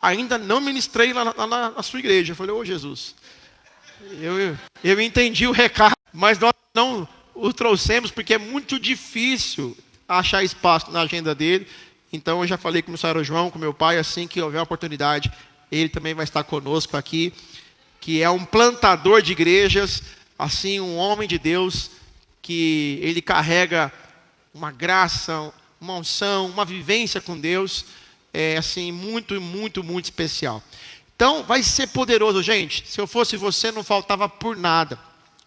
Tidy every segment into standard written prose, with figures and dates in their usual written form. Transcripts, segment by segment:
ainda não ministrei lá na sua igreja. Eu falei, ô Jesus, eu entendi o recado, mas nós não o trouxemos porque é muito difícil achar espaço na agenda dele. Então eu já falei com o missionário João, com meu pai, assim que houver oportunidade, ele também vai estar conosco aqui, que é um plantador de igrejas, assim, um homem de Deus, que ele carrega uma graça, uma unção, uma vivência com Deus, assim, muito, muito, muito especial. Então, vai ser poderoso, gente. Se eu fosse você, não faltava por nada.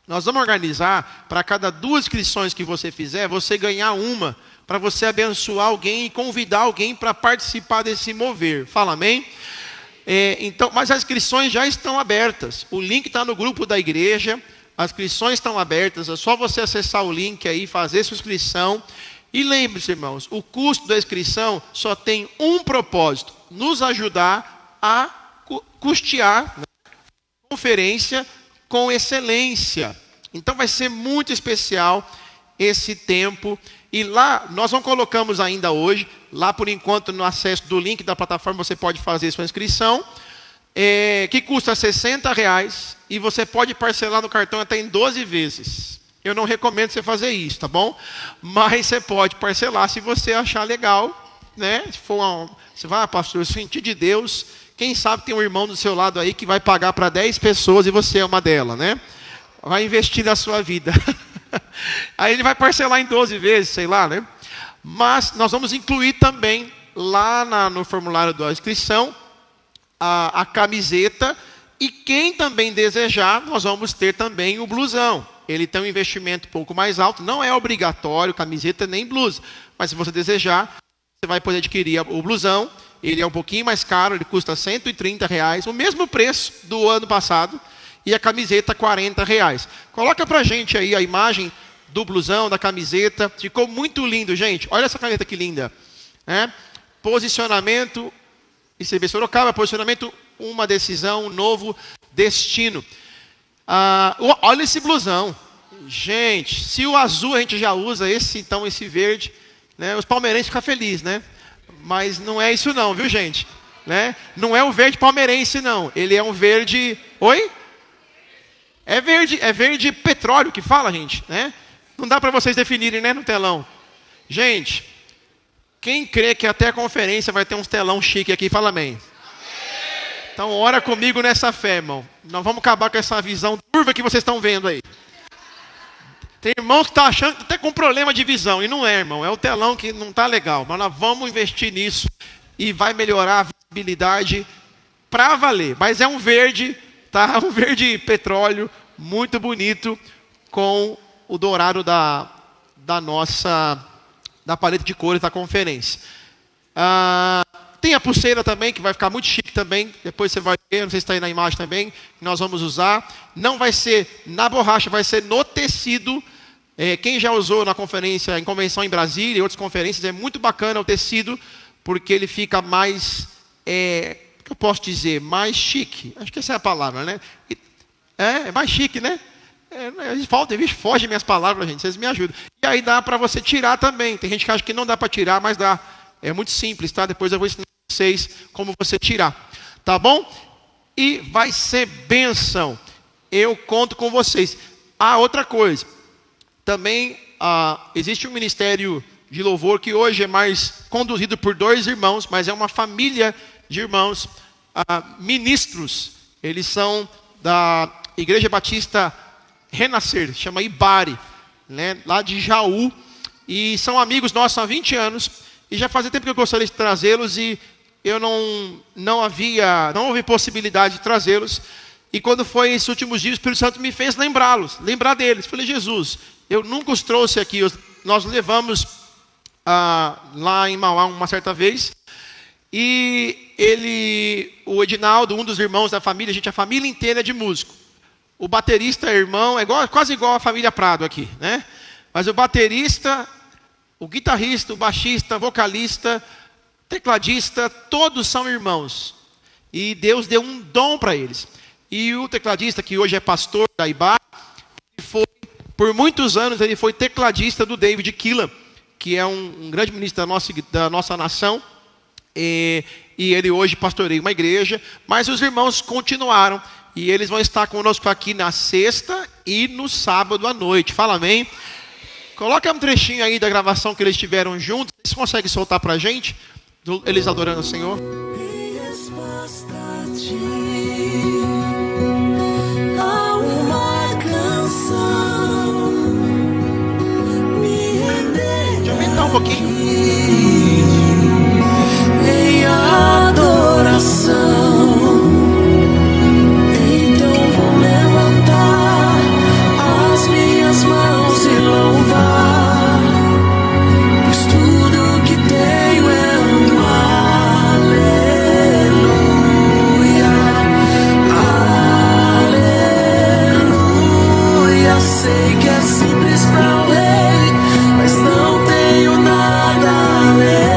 Nós vamos organizar, para cada 2 inscrições que você fizer, você ganhar uma, para você abençoar alguém e convidar alguém para participar desse mover. Fala amém? Então, mas as inscrições já estão abertas. O link está no grupo da igreja. As inscrições estão abertas. É só você acessar o link aí, fazer sua inscrição. E lembre-se, irmãos, o custo da inscrição só tem um propósito: nos ajudar a custear a conferência com excelência. Então vai ser muito especial esse tempo. E lá, nós não colocamos ainda hoje, lá por enquanto no acesso do link da plataforma você pode fazer sua inscrição, que custa R$60, e você pode parcelar no cartão até em 12 vezes. Eu não recomendo você fazer isso, tá bom? Mas você pode parcelar se você achar legal, né? Se for você vai, pastor, eu senti de Deus, quem sabe tem um irmão do seu lado aí que vai pagar para 10 pessoas e você é uma delas, né? Vai investir na sua vida. Aí ele vai parcelar em 12 vezes, sei lá, né? Mas nós vamos incluir também lá no formulário da inscrição a camiseta, e quem também desejar, nós vamos ter também o blusão. Ele tem um investimento um pouco mais alto, não é obrigatório camiseta nem blusa, mas se você desejar, você vai poder adquirir o blusão. Ele é um pouquinho mais caro, ele custa R$130, o mesmo preço do ano passado, e a camiseta R$40. Coloca pra gente aí a imagem do blusão, da camiseta. Ficou muito lindo, gente. Olha essa caneta que linda, né? Posicionamento, ICB Sorocaba, posicionamento, uma decisão, um novo destino. Olha esse blusão. Gente, se o azul a gente já usa, esse verde, né? Os palmeirenses ficam felizes, né? Mas não é isso não, viu, gente? Né? Não é o verde palmeirense, não. Ele é um verde... Oi? É verde petróleo que fala, gente, né? Não dá para vocês definirem, né, no telão. Gente, quem crê que até a conferência vai ter uns telão chique aqui, fala amém. Então, ora comigo nessa fé, irmão. Nós vamos acabar com essa visão turva que vocês estão vendo aí. Tem irmãos que estão achando que até com problema de visão, e não é, irmão. É o telão que não está legal. Mas nós vamos investir nisso e vai melhorar a visibilidade para valer. Mas é um verde, tá? Um verde petróleo, muito bonito, com o dourado da paleta de cores da conferência. Tem a pulseira também, que vai ficar muito chique também. Depois você vai ver, não sei se está aí na imagem também, que nós vamos usar. Não vai ser na borracha, vai ser no tecido. Quem já usou na conferência, em convenção em Brasília e outras conferências, é muito bacana o tecido, porque ele fica mais, o que eu posso dizer, mais chique. Acho que essa é a palavra, né? É mais chique, né? Foge minhas palavras, gente, vocês me ajudam. E aí dá para você tirar também. Tem gente que acha que não dá para tirar, mas dá. É muito simples, tá? Depois eu vou ensinar vocês como você tirar. Tá bom? E vai ser bênção. Eu conto com vocês. Outra coisa. Também existe um ministério de louvor que hoje é mais conduzido por 2 irmãos, mas é uma família de irmãos, ministros. Eles são da Igreja Batista Renascer, chama Ibari, né? Lá de Jaú. E são amigos nossos há 20 anos. E já fazia tempo que eu gostaria de trazê-los e eu não houve possibilidade de trazê-los. E quando foi esses últimos dias, o Espírito Santo me fez lembrar deles. Falei, Jesus, eu nunca os trouxe aqui. Nós levamos lá em Mauá uma certa vez. E o Edinaldo, um dos irmãos da família, a família inteira é de músico. O baterista é irmão, quase igual a família Prado aqui, né? Mas o baterista, o guitarrista, o baixista, vocalista, tecladista, todos são irmãos. E Deus deu um dom para eles. E o tecladista, que hoje é pastor da Ibá, por muitos anos ele foi tecladista do David Keelan, que é um grande ministro da nossa nação. E e ele hoje pastoreia uma igreja, mas os irmãos continuaram, e eles vão estar conosco aqui na sexta e no sábado à noite. Fala amém. Coloca um trechinho aí da gravação que eles tiveram juntos. Vocês conseguem soltar pra gente? Eles adorando o Senhor. Em resposta a ti, há uma canção, me render. Deixa eu aumentar um pouquinho. Em adoração. Então vou levantar as minhas mãos e louvar, pois tudo que tenho é um aleluia, aleluia. Sei que é simples para o rei, mas não tenho nada além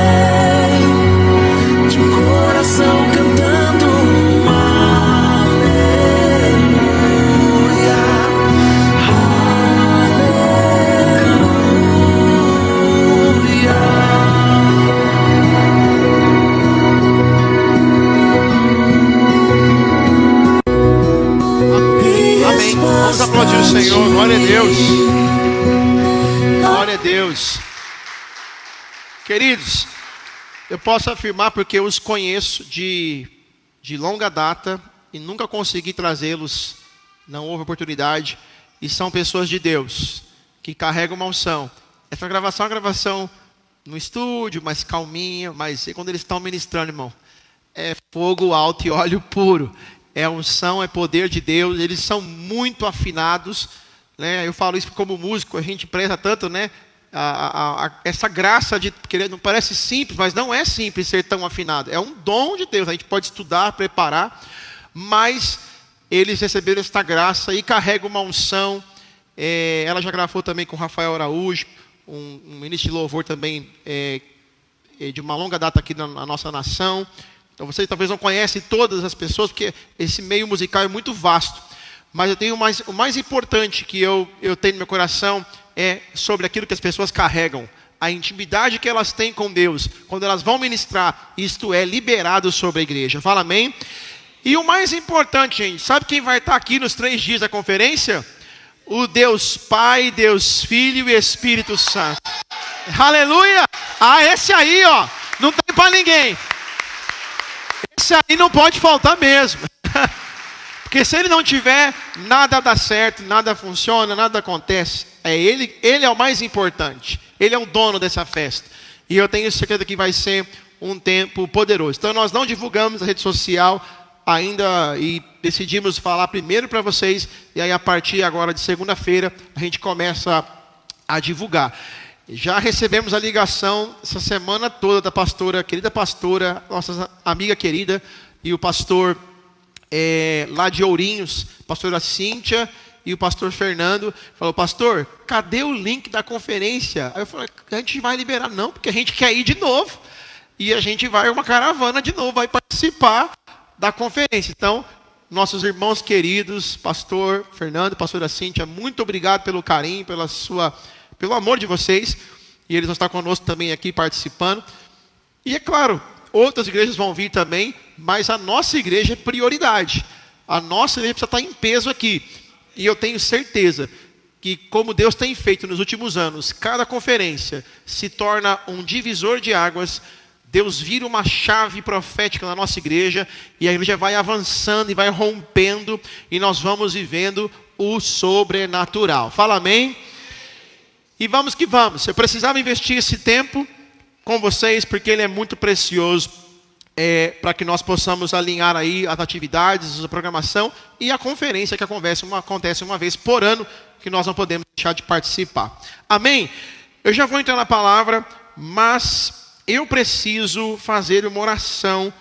de um coração cantando um aleluia, Amém. Vamos aplaudir o Senhor. Glória a Deus. Glória a Deus. Queridos, eu posso afirmar porque eu os conheço de longa data e nunca consegui trazê-los, não houve oportunidade, e são pessoas de Deus, que carregam uma unção. Essa gravação é uma gravação no estúdio, mais calminha, mas quando eles estão ministrando, irmão, é fogo alto e óleo puro. É unção, é poder de Deus, eles são muito afinados, né? Eu falo isso como músico, a gente preza tanto, né? Essa graça de, porque não parece simples, mas não é simples ser tão afinado. É um dom de Deus, a gente pode estudar, preparar, mas eles receberam esta graça e carregam uma unção. Ela já gravou também com o Rafael Araújo, um ministro de louvor também de uma longa data aqui na nossa nação. Então vocês talvez não conhecem todas as pessoas, porque esse meio musical é muito vasto. Mas eu tenho o mais importante que eu tenho no meu coração é sobre aquilo que as pessoas carregam. A intimidade que elas têm com Deus. Quando elas vão ministrar, isto é liberado sobre a igreja. Fala amém? E o mais importante, gente, sabe quem vai estar aqui nos 3 dias da conferência? O Deus Pai, Deus Filho e Espírito Santo. Aleluia! Ah, esse aí, ó, não tem para ninguém. Esse aí não pode faltar mesmo. Porque se ele não tiver, nada dá certo, nada funciona, nada acontece. Ele é o mais importante. Ele é o dono dessa festa. E eu tenho certeza que vai ser um tempo poderoso. Então nós não divulgamos a rede social ainda e decidimos falar primeiro para vocês. E aí a partir agora de segunda-feira a gente começa a divulgar. Já recebemos a ligação essa semana toda da pastora, querida pastora, nossa amiga querida, e o pastor lá de Ourinhos, pastora Cíntia e o pastor Fernando, falou: pastor, cadê o link da conferência? Aí eu falei: a gente vai liberar. Não, porque a gente quer ir de novo, e a gente vai uma caravana de novo, vai participar da conferência. Então, nossos irmãos queridos, pastor Fernando, pastora Cíntia, muito obrigado pelo carinho, pelo amor de vocês, e eles vão estar conosco também aqui participando. E é claro, outras igrejas vão vir também, mas a nossa igreja é prioridade. A nossa igreja precisa estar em peso aqui. E eu tenho certeza que, como Deus tem feito nos últimos anos, cada conferência se torna um divisor de águas. Deus vira uma chave profética na nossa igreja, e a igreja vai avançando e vai rompendo, e nós vamos vivendo o sobrenatural. Fala amém? E vamos que vamos. Eu precisava investir esse tempo com vocês, porque ele é muito precioso, para que nós possamos alinhar aí as atividades, a programação e a conferência que acontece uma vez por ano, que nós não podemos deixar de participar. Amém? Eu já vou entrar na palavra, mas eu preciso fazer uma oração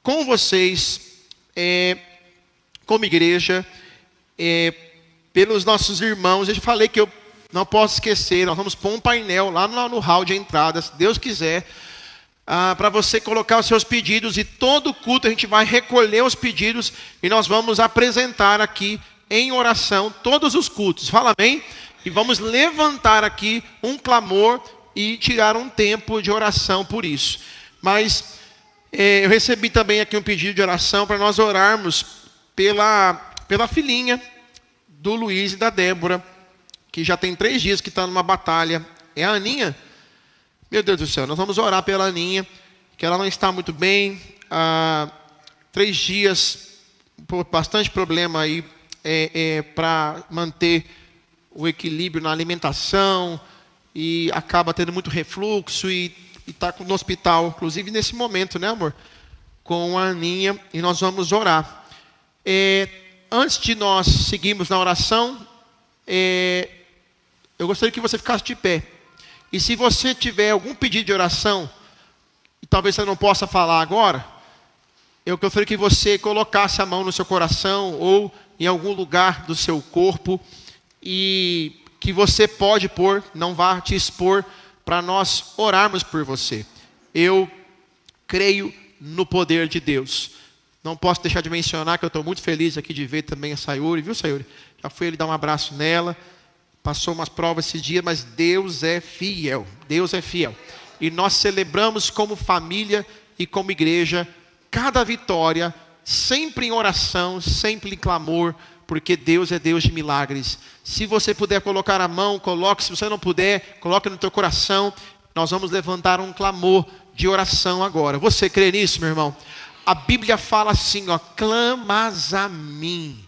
com vocês, como igreja, pelos nossos irmãos. Eu já falei que eu não posso esquecer, nós vamos pôr um painel lá no hall de entrada, se Deus quiser, para você colocar os seus pedidos, e todo culto a gente vai recolher os pedidos e nós vamos apresentar aqui em oração todos os cultos. Fala amém? E vamos levantar aqui um clamor e tirar um tempo de oração por isso. Mas Eu recebi também aqui um pedido de oração para nós orarmos pela filhinha do Luiz e da Débora, que já tem 3 dias que está numa batalha. É a Aninha? Meu Deus do céu, nós vamos orar pela Aninha, que ela não está muito bem. Há 3 dias, por bastante problema aí para manter o equilíbrio na alimentação, e acaba tendo muito refluxo e está no hospital, inclusive nesse momento, né, amor? Com a Aninha, e nós vamos orar. Antes de nós seguirmos na oração, eu gostaria que você ficasse de pé. E se você tiver algum pedido de oração, e talvez você não possa falar agora, eu gostaria que você colocasse a mão no seu coração ou em algum lugar do seu corpo, e que você pode pôr, não vá te expor, para nós orarmos por você. Eu creio no poder de Deus. Não posso deixar de mencionar que eu estou muito feliz aqui de ver também a Sayuri, viu, Sayuri? Já fui ele dar um abraço nela, passou umas provas esse dia, mas Deus é fiel, Deus é fiel. E nós celebramos como família e como igreja cada vitória, sempre em oração, sempre em clamor, porque Deus é Deus de milagres. Se você puder colocar a mão, coloque. Se você não puder, coloque no teu coração. Nós vamos levantar um clamor de oração agora. Você crê nisso, meu irmão? A Bíblia fala assim, ó: clamas a mim,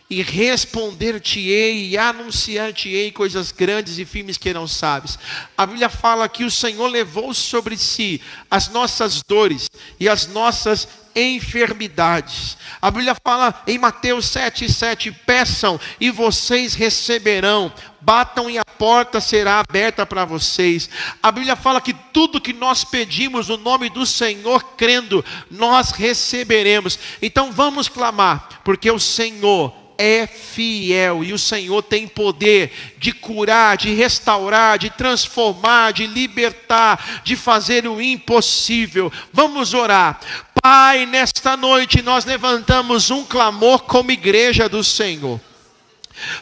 e responder-te-ei e anunciar-te-ei coisas grandes e firmes que não sabes. A Bíblia fala que o Senhor levou sobre si as nossas dores e as nossas enfermidades. A Bíblia fala em Mateus 7:7, peçam e vocês receberão, batam e a porta será aberta para vocês. A Bíblia fala que tudo que nós pedimos no nome do Senhor, crendo, nós receberemos. Então vamos clamar, porque o Senhor é fiel, e o Senhor tem poder de curar, de restaurar, de transformar, de libertar, de fazer o impossível. Vamos orar. Pai, nesta noite nós levantamos um clamor como igreja do Senhor.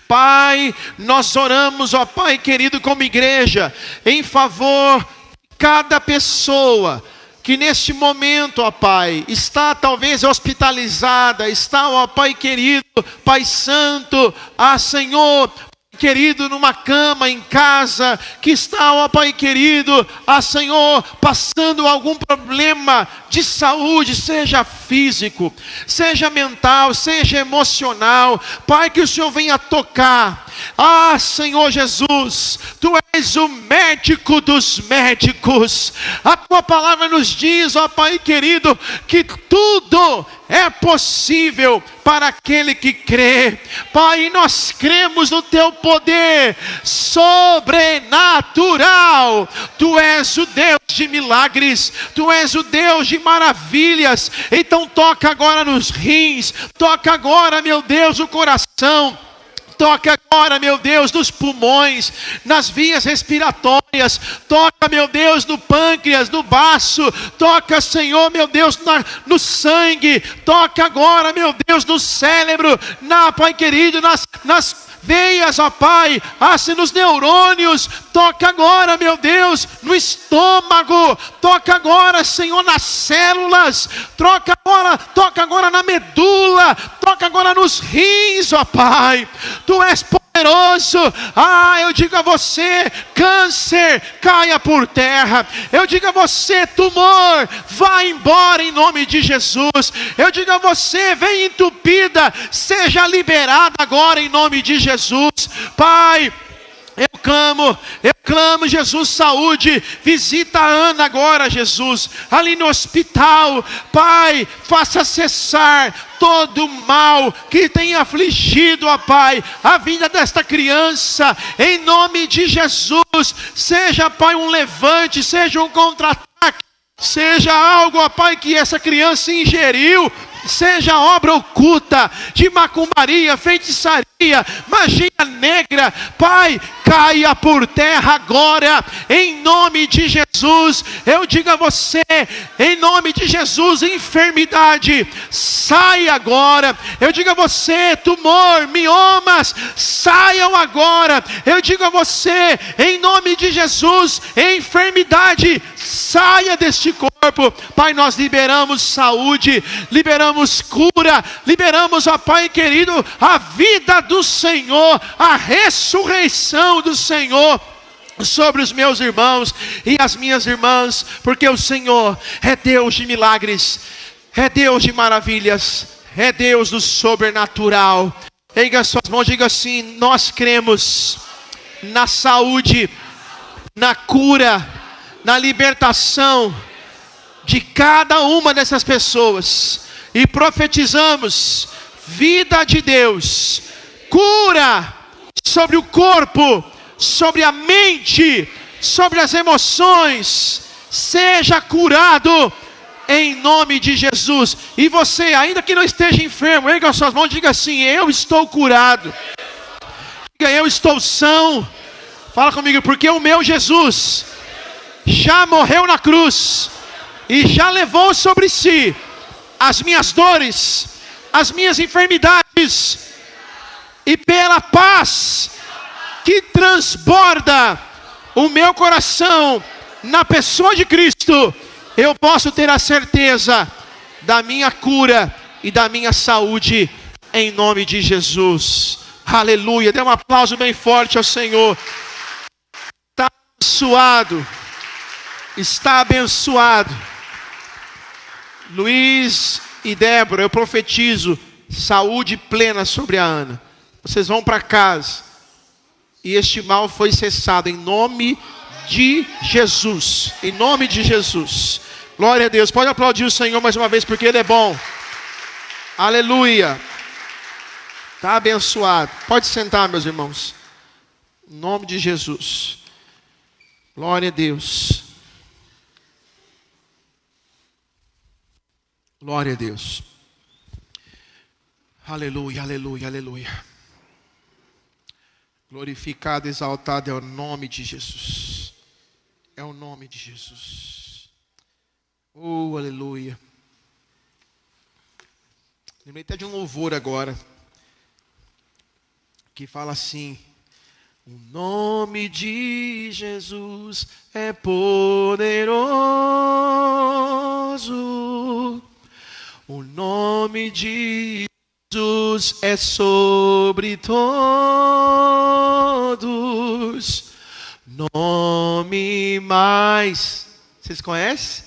Pai, nós oramos, ó Pai querido, como igreja, em favor de cada pessoa que neste momento, ó Pai, está talvez hospitalizada, está, ó Pai querido, Pai santo, Senhor, querido, numa cama em casa, que está, ó Pai querido, Senhor, passando algum problema de saúde, seja físico, seja mental, seja emocional. Pai, que o Senhor venha tocar. Senhor Jesus, Tu és o médico dos médicos. A Tua palavra nos diz, ó Pai querido, que tudo é possível para aquele que crê. Pai, nós cremos no Teu poder sobrenatural. Tu és o Deus de milagres, Tu és o Deus de maravilhas. Então toca agora nos rins, toca agora, meu Deus, o coração. Toca agora, meu Deus, nos pulmões, nas vias respiratórias. Toca, meu Deus, no pâncreas, no baço. Toca, Senhor, meu Deus, no sangue. Toca agora, meu Deus, no cérebro, Pai querido, nas veias, ó Pai, nos neurônios. Toca agora, meu Deus, no estômago. Toca agora, Senhor, nas células. Toca agora na medula. Toca agora nos rins, ó Pai. Tu és poderoso. Eu digo a você, câncer, caia por terra. Eu digo a você, tumor, vá embora em nome de Jesus. Eu digo a você, vem entupida, seja liberada agora em nome de Jesus. Pai, eu clamo, Jesus, saúde. Visita a Ana agora, Jesus, ali no hospital. Pai, faça cessar todo o mal que tem afligido, ó Pai, a vida desta criança, em nome de Jesus. Seja, Pai, um levante, seja um contra-ataque, seja algo, ó Pai, que essa criança ingeriu, seja obra oculta de macumbaria, feitiçaria, magia negra, Pai, caia por terra agora, em nome de Jesus. Eu digo a você, em nome de Jesus, enfermidade, sai agora. Eu digo a você, tumor, miomas, saiam agora. Eu digo a você, em nome de Jesus, enfermidade, saia deste corpo. Pai, nós liberamos saúde, liberamos cura, liberamos, ó Pai querido, a vida do Senhor, a ressurreição do Senhor sobre os meus irmãos e as minhas irmãs, porque o Senhor é Deus de milagres, é Deus de maravilhas, é Deus do sobrenatural. Erga suas mãos, diga assim: nós cremos na saúde, na cura, na libertação de cada uma dessas pessoas, e profetizamos vida de Deus, cura sobre o corpo, sobre a mente, sobre as emoções. Seja curado em nome de Jesus. E você, ainda que não esteja enfermo, erga as suas mãos e diga assim: eu estou curado. Diga: eu estou são. Fala comigo: porque o meu Jesus já morreu na cruz e já levou sobre si as minhas dores, as minhas enfermidades, e pela paz que transborda o meu coração na pessoa de Cristo, eu posso ter a certeza da minha cura e da minha saúde, em nome de Jesus. Aleluia. Dê um aplauso bem forte ao Senhor. Está abençoado. Está abençoado. Luiz e Débora, eu profetizo saúde plena sobre a Ana. Vocês vão para casa e este mal foi cessado em nome de Jesus. Em nome de Jesus. Glória a Deus. Pode aplaudir o Senhor mais uma vez, porque Ele é bom. Aleluia. Está abençoado. Pode sentar, meus irmãos. Em nome de Jesus. Glória a Deus. Glória a Deus. Aleluia, aleluia, aleluia. Glorificado, exaltado é o nome de Jesus. É o nome de Jesus. Oh, aleluia. Lembrei até de um louvor agora, que fala assim: o nome de Jesus é poderoso. O nome de Jesus é sobre todos. Nome mais, vocês conhecem?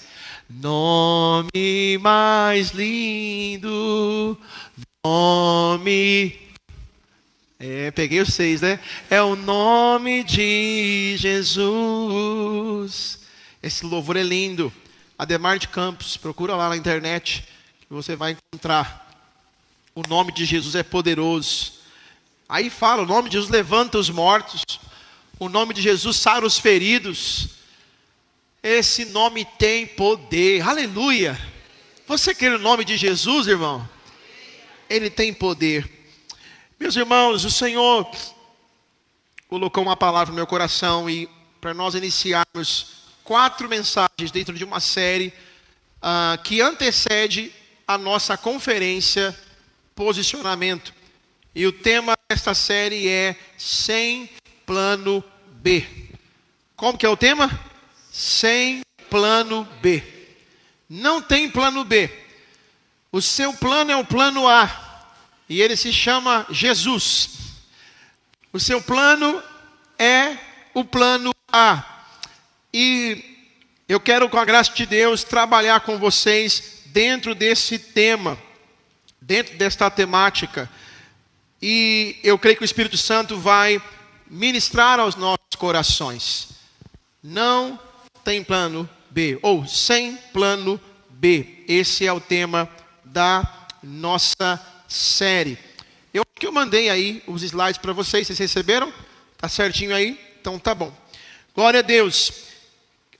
Nome mais lindo. Nome, peguei os 6, né? É o nome de Jesus. Esse louvor é lindo. Ademar de Campos, procura lá na internet, que você vai encontrar. O nome de Jesus é poderoso. Aí fala: o nome de Jesus levanta os mortos. O nome de Jesus sara os feridos. Esse nome tem poder. Aleluia. Você quer o nome de Jesus, irmão? Ele tem poder. Meus irmãos, o Senhor colocou uma palavra no meu coração, e para nós iniciarmos 4 mensagens dentro de uma série que antecede a nossa conferência Posicionamento. E o tema desta série é Sem Plano B. Como que é o tema? Sem plano B. Não tem plano B. O seu plano é o plano A, e ele se chama Jesus. O seu plano é o plano A. E eu quero, com a graça de Deus, trabalhar com vocês dentro desse tema, dentro desta temática. E eu creio que o Espírito Santo vai ministrar aos nossos corações. Não tem plano B, ou sem plano B. Esse é o tema da nossa série. Eu acho que eu mandei aí os slides para vocês. Vocês receberam? Tá certinho aí? Então tá bom. Glória a Deus.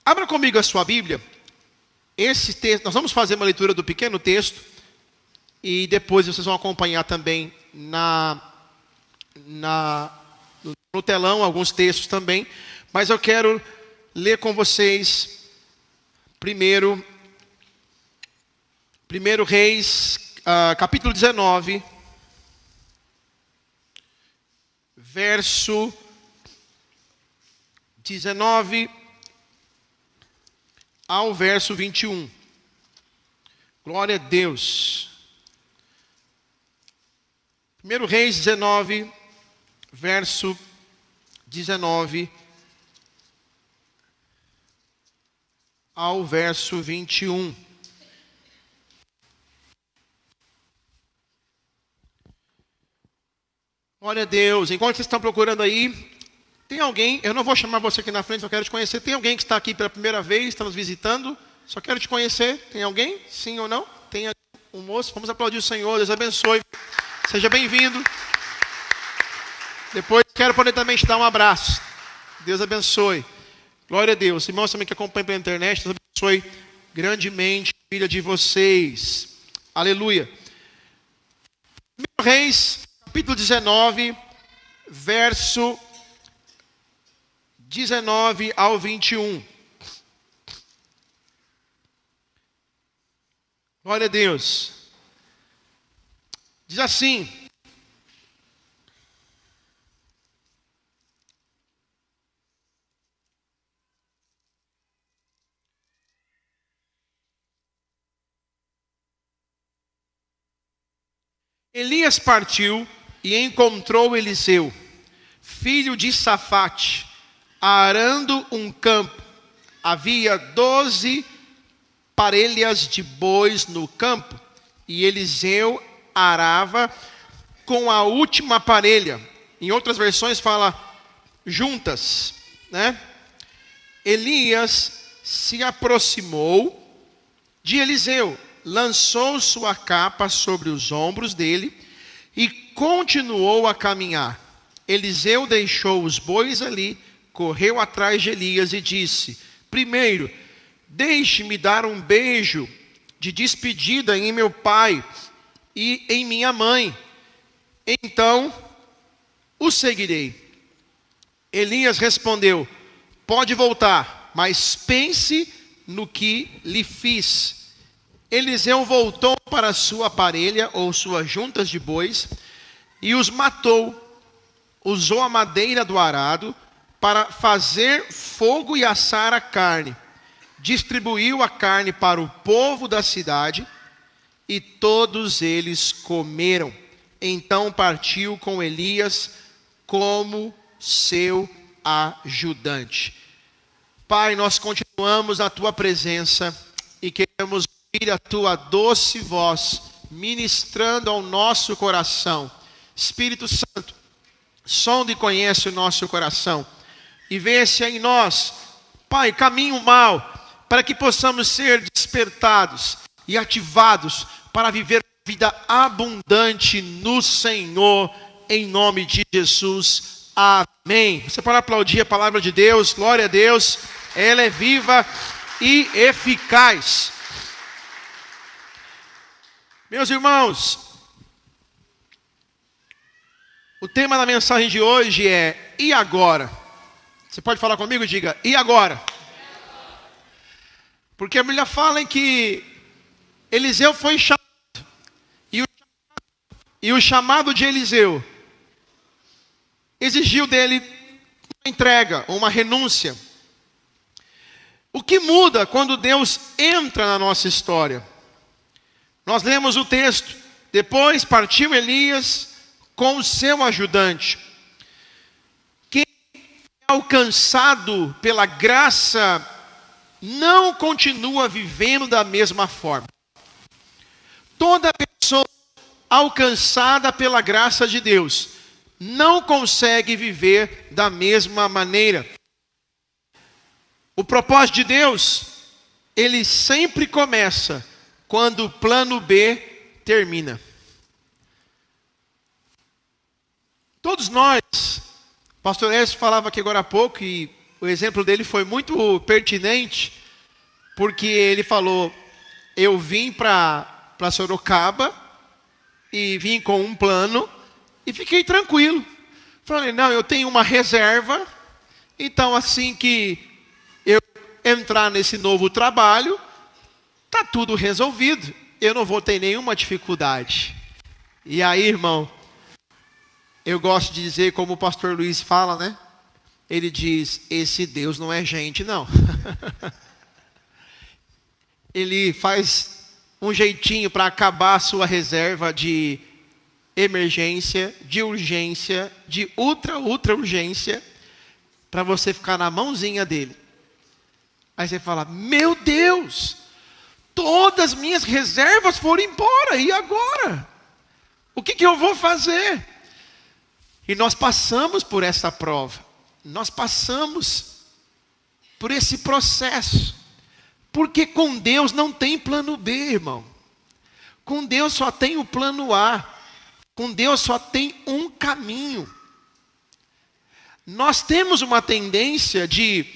Abra comigo a sua Bíblia. Esse texto, nós vamos fazer uma leitura do pequeno texto, e depois vocês vão acompanhar também no telão alguns textos também, mas eu quero ler com vocês primeiro Reis, capítulo 19, verso 19 ao verso 21. Glória a Deus. 1 Reis 19, verso 19 ao verso 21. Glória a Deus. Enquanto vocês estão procurando aí, tem alguém, eu não vou chamar você aqui na frente, só quero te conhecer. Tem alguém que está aqui pela primeira vez, está nos visitando? Só quero te conhecer. Tem alguém? Sim ou não? Tem um moço? Vamos aplaudir o Senhor. Deus abençoe. Seja bem-vindo. Depois quero poder também te dar um abraço. Deus abençoe. Glória a Deus. Irmãos também que acompanham pela internet, Deus abençoe grandemente a vida de vocês. Aleluia. 1 Reis, capítulo 19, verso 19 ao 21. Glória a Deus. Diz assim: Elias partiu e encontrou Eliseu, filho de Safate, arando um campo. Havia 12 parelhas de bois no campo, e Eliseu arava com a última parelha. Em outras versões fala juntas, né? Elias se aproximou de Eliseu, lançou sua capa sobre os ombros dele e continuou a caminhar. Eliseu deixou os bois ali, correu atrás de Elias e disse: primeiro, deixe-me dar um beijo de despedida em meu pai e em minha mãe. Então o seguirei. Elias respondeu: pode voltar, mas pense no que lhe fiz. Eliseu voltou para sua parelha ou suas juntas de bois e os matou. Usou a madeira do arado para fazer fogo e assar a carne. Distribuiu a carne para o povo da cidade e todos eles comeram. Então partiu com Elias como seu ajudante. Pai, nós continuamos na tua presença e queremos ouvir a tua doce voz ministrando ao nosso coração. Espírito Santo, sonda e conhece o nosso coração e vê se em nós, Pai, caminho mal, para que possamos ser despertados e ativados para viver vida abundante no Senhor, em nome de Jesus. Amém. Você pode aplaudir a palavra de Deus. Glória a Deus. Ela é viva e eficaz. Meus irmãos, o tema da mensagem de hoje é: e agora? Você pode falar comigo? Diga: e agora? Porque a Bíblia fala em que Eliseu foi chamado, e o chamado de Eliseu exigiu dele uma entrega, uma renúncia. O que muda quando Deus entra na nossa história? Nós lemos o texto: depois partiu Elias com o seu ajudante. Quem é alcançado pela graça não continua vivendo da mesma forma. Toda pessoa alcançada pela graça de Deus não consegue viver da mesma maneira. O propósito de Deus, ele sempre começa quando o plano B termina. Todos nós, o pastor Edson falava aqui agora há pouco, e o exemplo dele foi muito pertinente, porque ele falou: eu vim para Sorocaba, e vim com um plano, e fiquei tranquilo. Falei, não, eu tenho uma reserva, então assim que eu entrar nesse novo trabalho, está tudo resolvido. Eu não vou ter nenhuma dificuldade. E aí, irmão, eu gosto de dizer, como o pastor Luiz fala, né? Ele diz, esse Deus não é gente, não. Ele faz um jeitinho para acabar a sua reserva de emergência, de urgência, de ultra urgência, para você ficar na mãozinha dele. Aí você fala, meu Deus, todas as minhas reservas foram embora, e agora? O que eu vou fazer? E nós passamos por essa prova. Nós passamos por esse processo. Porque com Deus não tem plano B, irmão. Com Deus só tem o plano A. Com Deus só tem um caminho. Nós temos uma tendência de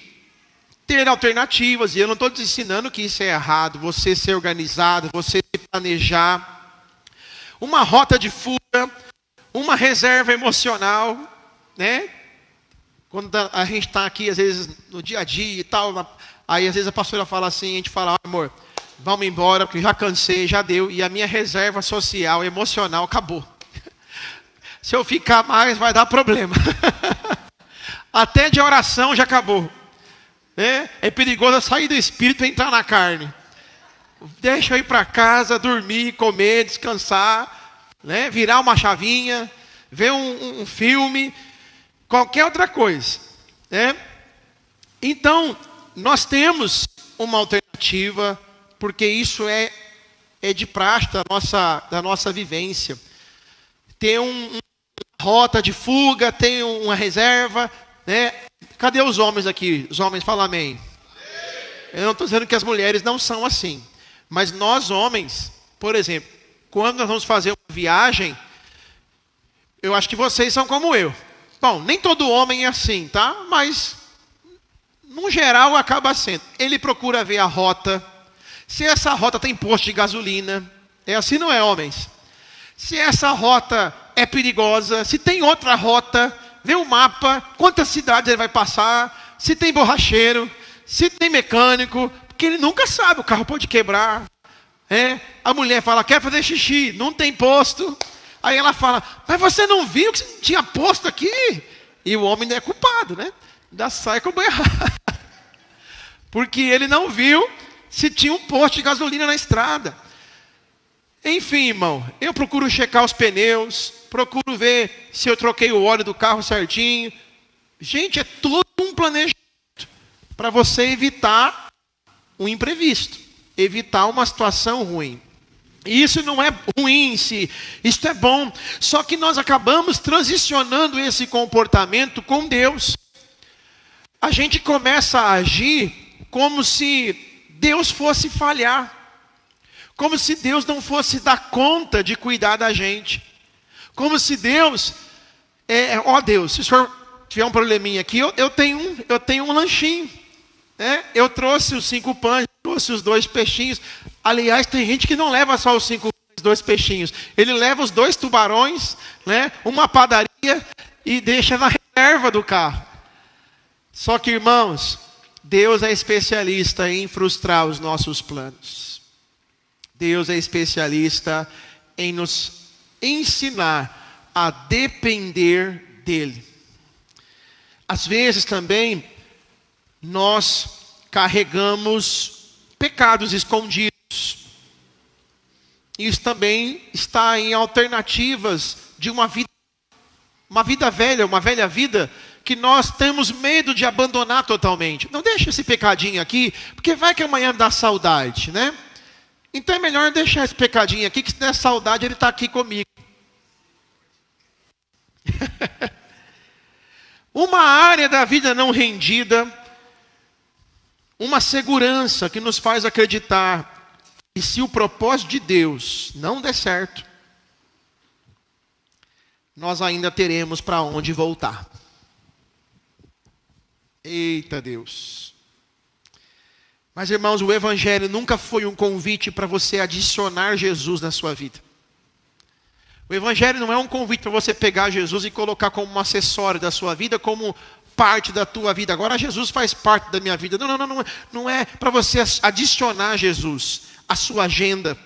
ter alternativas. E eu não estou te ensinando que isso é errado. Você ser organizado, você se planejar. Uma rota de fuga, uma reserva emocional, né? Quando a gente está aqui, às vezes, no dia a dia e tal, aí às vezes a pastora fala assim, a gente fala, amor, vamos embora, porque já cansei, já deu, e a minha reserva social, emocional, acabou. Se eu ficar mais, vai dar problema. Até de oração já acabou. É perigoso eu sair do espírito e entrar na carne. Deixa eu ir para casa, dormir, comer, descansar, né? Virar uma chavinha, ver um filme, qualquer outra coisa, né? Então, nós temos uma alternativa, porque isso é de praxe da nossa vivência. Tem uma rota de fuga, tem uma reserva, né? Cadê os homens aqui? Os homens falam amém. Eu não estou dizendo que as mulheres não são assim, mas nós homens, por exemplo, quando nós vamos fazer uma viagem, eu acho que vocês são como eu. Bom, nem todo homem é assim, tá? Mas, no geral, acaba sendo. Ele procura ver a rota. Se essa rota tem posto de gasolina. É assim, não é, homens? Se essa rota é perigosa. Se tem outra rota. Vê o mapa. Quantas cidades ele vai passar. Se tem borracheiro. Se tem mecânico. Porque ele nunca sabe. O carro pode quebrar. A mulher fala, quer fazer xixi. Não tem posto. Aí ela fala, mas você não viu que tinha posto aqui? E o homem não é culpado, né? Ainda sai como errado. Porque ele não viu se tinha um posto de gasolina na estrada. Enfim, irmão, eu procuro checar os pneus, procuro ver se eu troquei o óleo do carro certinho. Gente, é todo um planejamento para você evitar um imprevisto, evitar uma situação ruim. E isso não é ruim em si, isso é bom. Só que nós acabamos transicionando esse comportamento com Deus. A gente começa a agir como se Deus fosse falhar. Como se Deus não fosse dar conta de cuidar da gente. Como se Deus, Deus, se o senhor tiver um probleminha aqui, eu tenho um lanchinho. Né? Eu trouxe os 5 pães, trouxe os 2 peixinhos. Aliás, tem gente que não leva só os 5 pães, 2 peixinhos. Ele leva os 2 tubarões, né? Uma padaria e deixa na reserva do carro. Só que, irmãos, Deus é especialista em frustrar os nossos planos. Deus é especialista em nos ensinar a depender dEle. Às vezes também, nós carregamos pecados escondidos. Isso também está em alternativas de uma vida velha, uma velha vida, que nós temos medo de abandonar totalmente. Não deixa esse pecadinho aqui, porque vai que amanhã dá saudade, né? Então é melhor deixar esse pecadinho aqui, que se der saudade ele está aqui comigo. Uma área da vida não rendida, uma segurança que nos faz acreditar que se o propósito de Deus não der certo, nós ainda teremos para onde voltar. Eita Deus. Mas irmãos, o Evangelho nunca foi um convite para você adicionar Jesus na sua vida. O evangelho não é um convite para você pegar Jesus e colocar como um acessório da sua vida, como parte da tua vida. Agora Jesus faz parte da minha vida. Não é para você adicionar Jesus à sua agenda.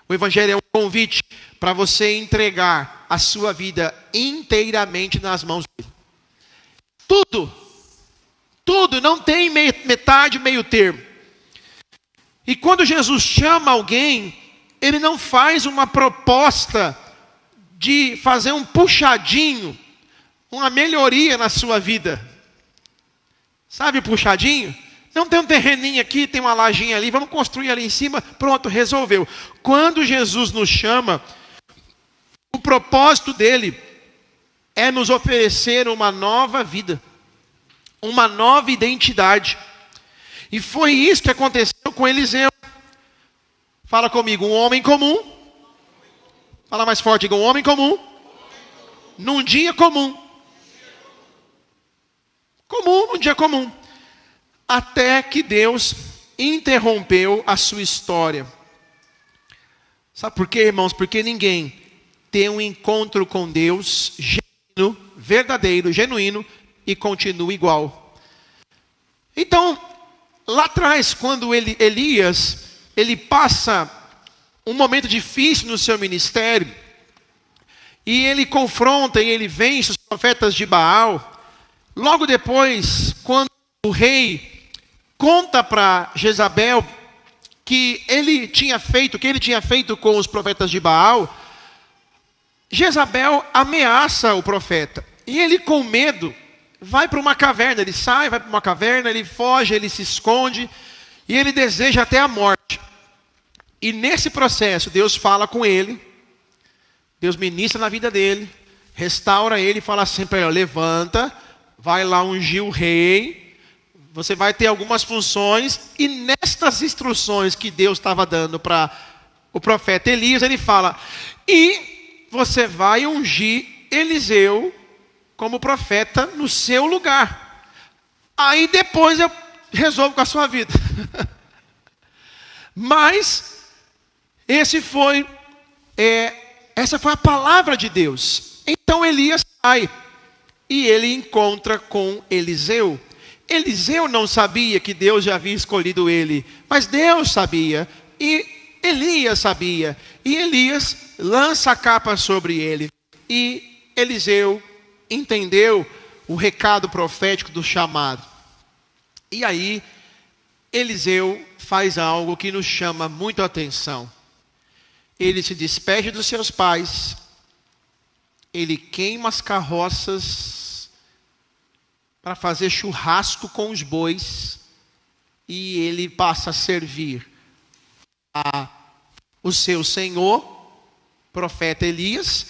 O evangelho é um convite para você entregar a sua vida inteiramente nas mãos dele. Tudo, não tem metade, meio termo. E quando Jesus chama alguém, ele não faz uma proposta de fazer um puxadinho, uma melhoria na sua vida. Sabe puxadinho? Não tem um terreninho aqui, tem uma lajinha ali, vamos construir ali em cima, pronto, resolveu. Quando Jesus nos chama, o propósito dele é nos oferecer uma nova vida, uma nova identidade. E foi isso que aconteceu com Eliseu. Fala comigo, um homem comum. Fala mais forte, diga, um homem comum. Num dia comum. Num dia comum. Até que Deus interrompeu a sua história. Sabe por quê, irmãos? Porque ninguém tem um encontro com Deus genuíno, verdadeiro, genuíno, e continua igual. Então, lá atrás, quando Elias, ele passa um momento difícil no seu ministério, e ele confronta e ele vence os profetas de Baal. Logo depois, quando o rei conta para Jezabel que ele tinha feito com os profetas de Baal, Jezabel ameaça o profeta. E ele, com medo, vai para uma caverna. Ele sai, vai para uma caverna, ele foge, ele se esconde, e ele deseja até a morte. E nesse processo, Deus fala com ele, Deus ministra na vida dele, restaura ele e fala assim para ele: levanta, vai lá ungir o rei, você vai ter algumas funções. E nestas instruções que Deus estava dando para o profeta Elias, ele fala: e você vai ungir Eliseu como profeta no seu lugar. Aí depois eu resolvo com a sua vida. Mas essa foi a palavra de Deus. Então Elias sai e ele encontra com Eliseu. Eliseu não sabia que Deus já havia escolhido ele, mas Deus sabia, e Elias sabia. E Elias lança a capa sobre ele, e Eliseu entendeu o recado profético do chamado. E aí Eliseu faz algo que nos chama muito a atenção. Ele se despede dos seus pais, ele queima as carroças para fazer churrasco com os bois, e ele passa a servir o seu senhor, profeta Elias.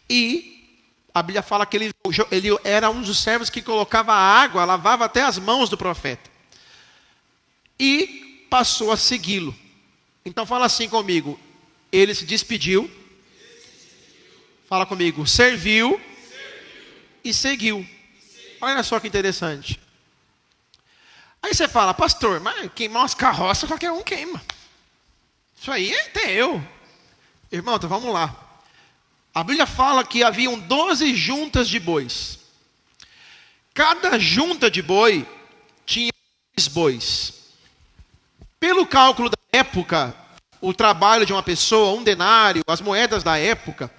E a Bíblia fala que ele era um dos servos que colocava água, lavava até as mãos do profeta, e passou a segui-lo. Então fala assim comigo: ele se despediu, fala comigo, serviu e seguiu. Olha só que interessante. Aí você fala: pastor, mas queimar umas carroças qualquer um queima. Isso aí é até eu. Irmão, então vamos lá. A Bíblia fala que haviam 12 juntas de bois. Cada junta de boi tinha 2 bois. Pelo cálculo da época, o trabalho de uma pessoa, 1 denário, as moedas da época,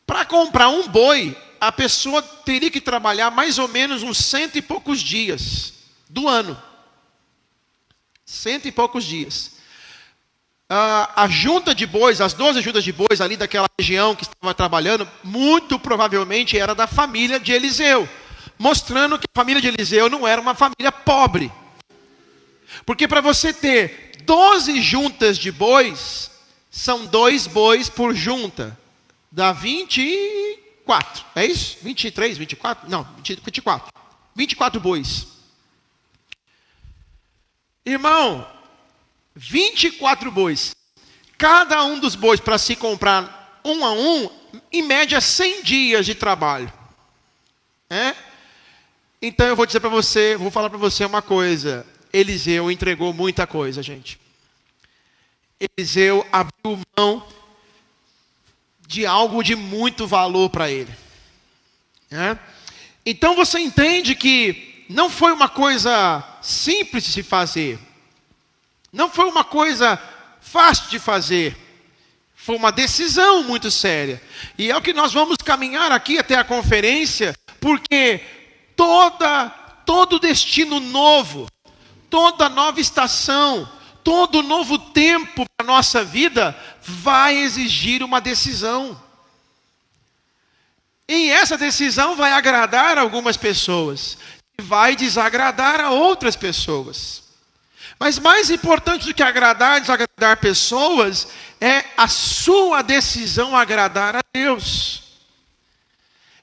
para comprar um boi, a pessoa teria que trabalhar mais ou menos uns 100 e poucos dias do ano. 100 e poucos dias. A junta de bois, as 12 juntas de bois ali daquela região que estava trabalhando, muito provavelmente era da família de Eliseu, mostrando que a família de Eliseu não era uma família pobre. Porque para você ter 12 juntas de bois, são 2 bois por junta, dá 24, é isso? 23, 24? Não, 24. 24 bois. Irmão, 24 bois. Cada um dos bois, para se comprar um a um, em média 100 dias de trabalho. Então eu vou dizer para você, vou falar para você uma coisa. Eliseu entregou muita coisa, gente. Eliseu abriu mão de algo de muito valor para ele. Né? Então você entende que não foi uma coisa simples de se fazer. Não foi uma coisa fácil de fazer. Foi uma decisão muito séria. E é o que nós vamos caminhar aqui até a conferência, porque todo destino novo, toda nova estação, todo novo tempo para a nossa vida vai exigir uma decisão. E essa decisão vai agradar algumas pessoas e vai desagradar a outras pessoas. Mas mais importante do que agradar e desagradar pessoas é a sua decisão agradar a Deus.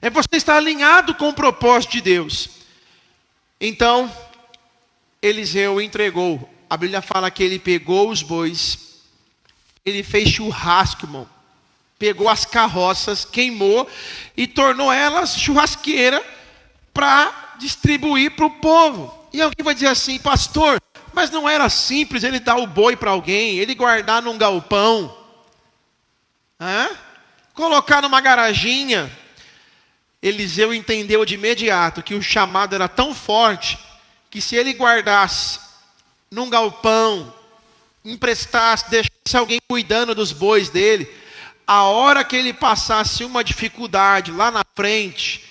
É você estar alinhado com o propósito de Deus. Então, Eliseu entregou. A Bíblia fala que ele pegou os bois, ele fez churrasco, irmão. Pegou as carroças, queimou e tornou elas churrasqueira para distribuir para o povo. E alguém vai dizer assim, pastor, mas não era simples ele dar o boi para alguém, ele guardar num galpão, colocar numa garaginha. Eliseu entendeu de imediato que o chamado era tão forte, que se ele guardasse num galpão, emprestasse, deixasse alguém cuidando dos bois dele, a hora que ele passasse uma dificuldade lá na frente,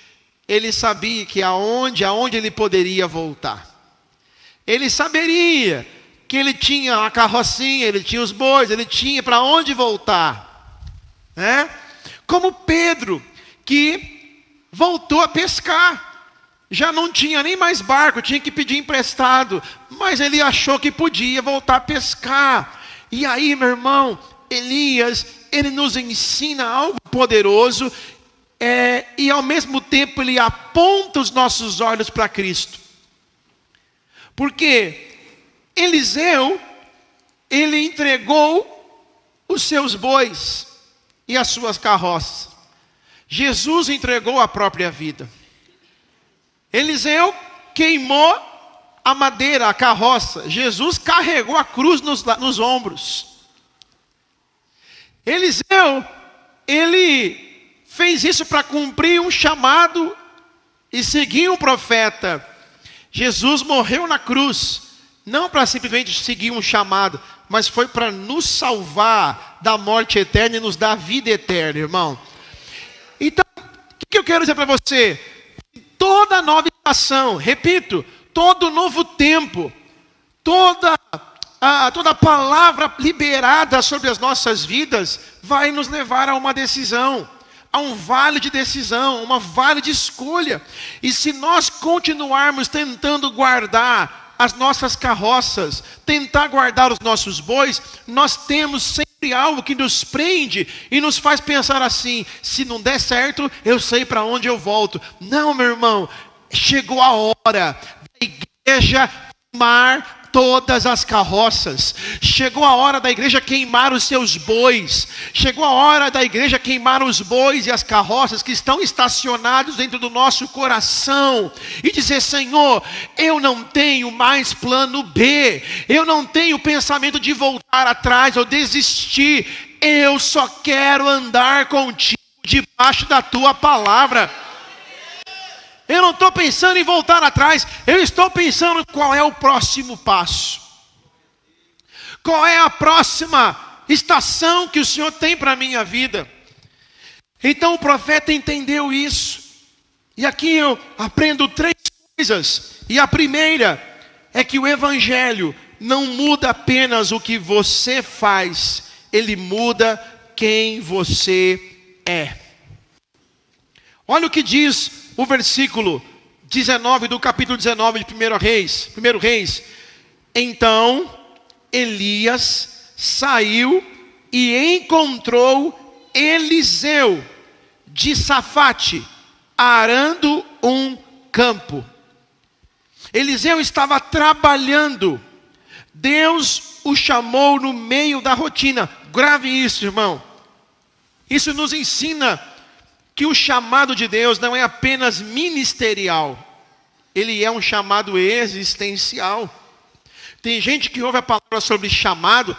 ele sabia que aonde ele poderia voltar. Ele saberia que ele tinha a carrocinha, ele tinha os bois, ele tinha para onde voltar. Né? Como Pedro, que voltou a pescar. Já não tinha nem mais barco, tinha que pedir emprestado. Mas ele achou que podia voltar a pescar. E aí, meu irmão, Elias, ele nos ensina algo poderoso. E ao mesmo tempo ele aponta os nossos olhos para Cristo. Porque Eliseu, ele entregou os seus bois e as suas carroças. Jesus entregou a própria vida. Eliseu queimou a madeira, a carroça. Jesus carregou a cruz nos ombros. Eliseu, ele fez isso para cumprir um chamado e seguir um profeta. Jesus morreu na cruz, não para simplesmente seguir um chamado, mas foi para nos salvar da morte eterna e nos dar vida eterna, irmão. Então, o que eu quero dizer para você? Toda nova estação, repito, todo novo tempo, toda palavra liberada sobre as nossas vidas vai nos levar a uma decisão, a um vale de decisão, uma vale de escolha. E se nós continuarmos tentando guardar as nossas carroças, tentar guardar os nossos bois, nós temos sempre algo que nos prende e nos faz pensar assim: se não der certo, eu sei para onde eu volto. Não, meu irmão, chegou a hora da igreja queimar todas as carroças. Chegou a hora da igreja queimar os seus bois. Chegou a hora da igreja queimar os bois e as carroças que estão estacionados dentro do nosso coração e dizer: Senhor, eu não tenho mais plano B. Eu não tenho pensamento de voltar atrás ou desistir. Eu só quero andar contigo debaixo da tua palavra. Eu não estou pensando em voltar atrás. Eu estou pensando qual é o próximo passo. Qual é a próxima estação que o Senhor tem para a minha vida. Então o profeta entendeu isso. E aqui eu aprendo 3 coisas. E a primeira é que o evangelho não muda apenas o que você faz. Ele muda quem você é. Olha o que diz o versículo 19 do capítulo 19 de 1 Reis. Então Elias saiu e encontrou Eliseu de Safate, arando um campo. Eliseu estava trabalhando. Deus o chamou no meio da rotina. Grave isso, irmão. Isso nos ensina que o chamado de Deus não é apenas ministerial, ele é um chamado existencial. Tem gente que ouve a palavra sobre chamado,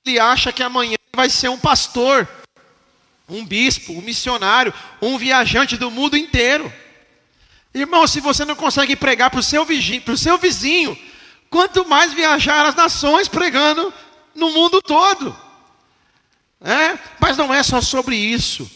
ele acha que amanhã vai ser um pastor, um bispo, um missionário, um viajante do mundo inteiro. Irmão, se você não consegue pregar para o seu vizinho, quanto mais viajar as nações pregando no mundo todo. Mas não é só sobre isso.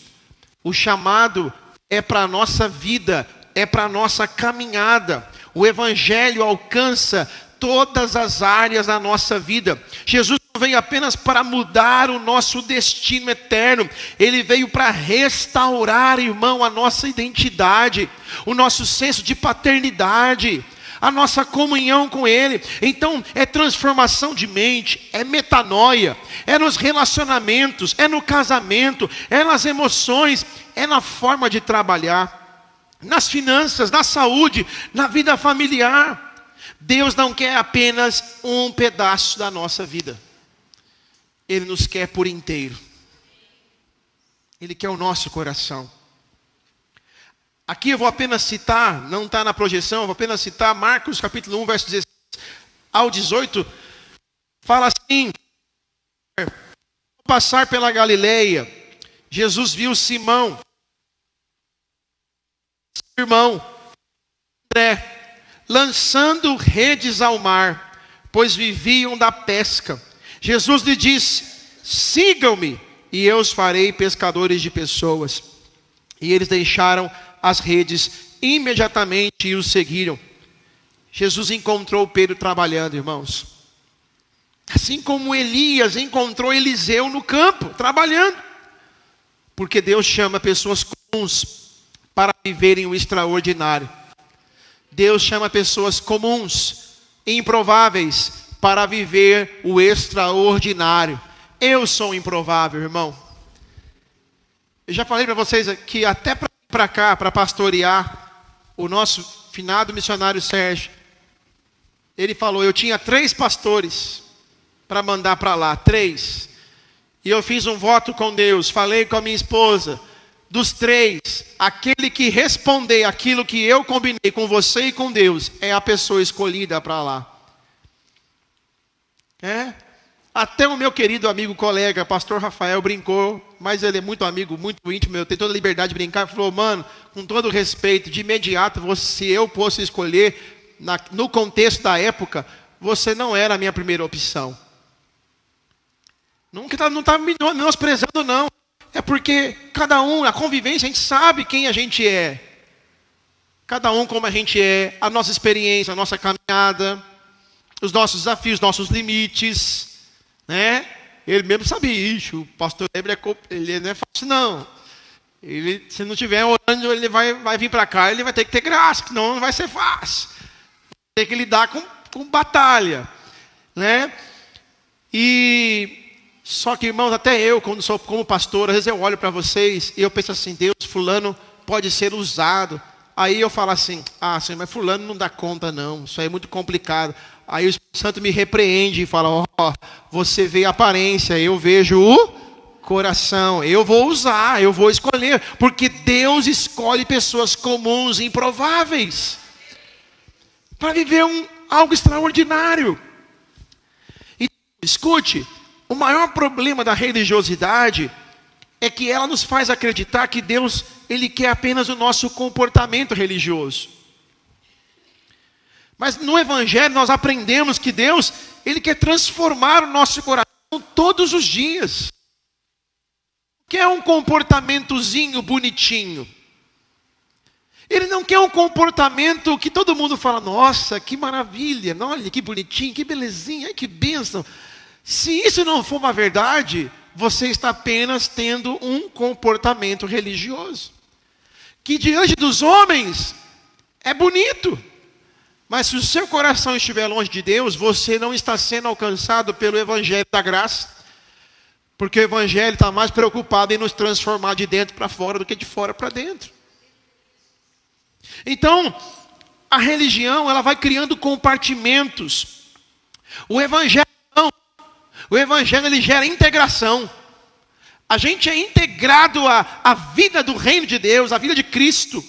O chamado é para a nossa vida, é para a nossa caminhada. O Evangelho alcança todas as áreas da nossa vida. Jesus não veio apenas para mudar o nosso destino eterno. Ele veio para restaurar, irmão, a nossa identidade, o nosso senso de paternidade, a nossa comunhão com Ele. Então, é transformação de mente, é metanoia, é nos relacionamentos, é no casamento, é nas emoções, é na forma de trabalhar, nas finanças, na saúde, na vida familiar. Deus não quer apenas um pedaço da nossa vida. Ele nos quer por inteiro. Ele quer o nosso coração. Aqui eu vou apenas citar, não está na projeção, eu vou apenas citar Marcos capítulo 1, verso 16 ao 18. Fala assim: ao passar pela Galileia, Jesus viu Simão, seu irmão André, lançando redes ao mar, pois viviam da pesca. Jesus lhe disse: sigam-me, e eu os farei pescadores de pessoas. E eles deixaram as redes imediatamente e o seguiram. Jesus encontrou Pedro trabalhando, irmãos. Assim como Elias encontrou Eliseu no campo, trabalhando. Porque Deus chama pessoas comuns para viverem o extraordinário. Deus chama pessoas comuns, improváveis, para viver o extraordinário. Eu sou um improvável, irmão. Eu já falei para vocês que até para cá, para pastorear o nosso finado missionário Sérgio, ele falou, eu tinha 3 pastores para mandar para lá, 3. E eu fiz um voto com Deus, falei com a minha esposa, dos 3, aquele que responder aquilo que eu combinei com você e com Deus, é a pessoa escolhida para lá. Até o meu querido amigo, colega, pastor Rafael, brincou, mas ele é muito amigo, muito íntimo, eu tenho toda a liberdade de brincar, falou, mano, com todo respeito, de imediato, se eu fosse escolher, no contexto da época, você não era a minha primeira opção. Não está me menosprezando, não. É porque cada um, a convivência, a gente sabe quem a gente é. Cada um como a gente é, a nossa experiência, a nossa caminhada, os nossos desafios, os nossos limites, né? Ele mesmo sabia, o pastor ele não é fácil não. Ele, se não estiver orando, ele vai vir para cá, ele vai ter que ter graça, senão não vai ser fácil. Tem que lidar com batalha, né? Só que, irmãos, até eu, quando sou como pastor, às vezes eu olho para vocês e eu penso assim, Deus, fulano pode ser usado. Aí eu falo assim, Senhor, mas fulano não dá conta não, isso aí é muito complicado. Aí o Espírito Santo me repreende e fala, você vê a aparência, eu vejo o coração. Eu vou usar, eu vou escolher, porque Deus escolhe pessoas comuns, improváveis, para viver algo extraordinário. E escute, o maior problema da religiosidade é que ela nos faz acreditar que Deus, Ele quer apenas o nosso comportamento religioso. Mas no Evangelho nós aprendemos que Deus, Ele quer transformar o nosso coração todos os dias. Quer um comportamentozinho bonitinho. Ele não quer um comportamento que todo mundo fala, nossa, que maravilha, olha que bonitinho, que belezinha, ai, que bênção. Se isso não for uma verdade, você está apenas tendo um comportamento religioso. Que diante dos homens é bonito. Mas se o seu coração estiver longe de Deus, você não está sendo alcançado pelo Evangelho da graça. Porque o Evangelho está mais preocupado em nos transformar de dentro para fora do que de fora para dentro. Então, a religião, ela vai criando compartimentos. O Evangelho não. O Evangelho, ele gera integração. A gente é integrado à vida do reino de Deus, à vida de Cristo.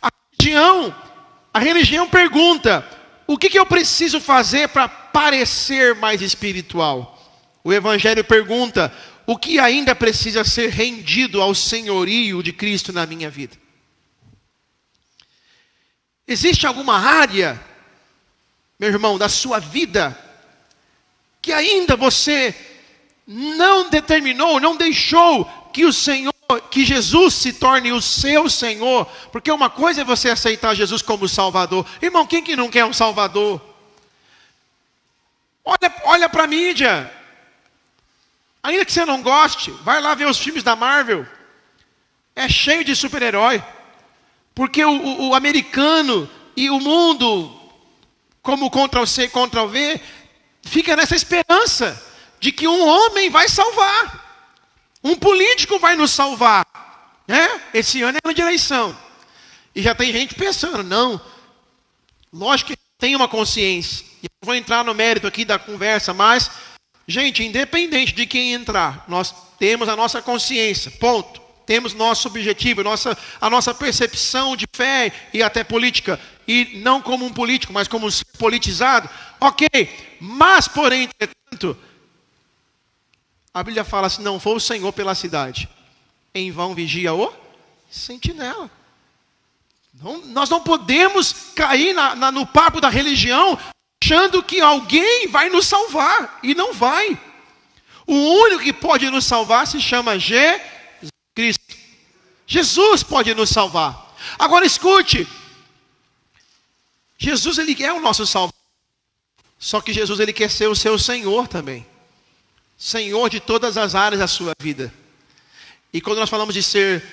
A religião pergunta, o que eu preciso fazer para parecer mais espiritual? O Evangelho pergunta: o que ainda precisa ser rendido ao senhorio de Cristo na minha vida? Existe alguma área, meu irmão, da sua vida, que ainda você não determinou, não deixou que o Senhor, que Jesus se torne o seu Senhor? Porque uma coisa é você aceitar Jesus como Salvador. Irmão, quem que não quer um Salvador? Olha para a mídia. Ainda que você não goste, vai lá ver os filmes da Marvel. É cheio de super-herói. Porque o americano e o mundo, como Ctrl-C e Ctrl-V, fica nessa esperança de que um homem vai salvar. Um político vai nos salvar. Esse ano é ano de eleição. E já tem gente pensando, não, lógico que tem uma consciência. Eu vou entrar no mérito aqui da conversa, mas, gente, independente de quem entrar, nós temos a nossa consciência, ponto. Temos nosso objetivo, a nossa percepção de fé e até política. E não como um político, mas como um ser politizado. Ok, mas porém, entretanto, a Bíblia fala assim: não for o Senhor pela cidade, em vão vigia o sentinela. Nós não podemos cair no papo da religião, achando que alguém vai nos salvar. E não vai. O único que pode nos salvar se chama Jesus Cristo. Jesus pode nos salvar. Agora escute. Jesus, ele é o nosso salvador. Só que Jesus, ele quer ser o seu Senhor também. Senhor de todas as áreas da sua vida. E quando nós falamos de ser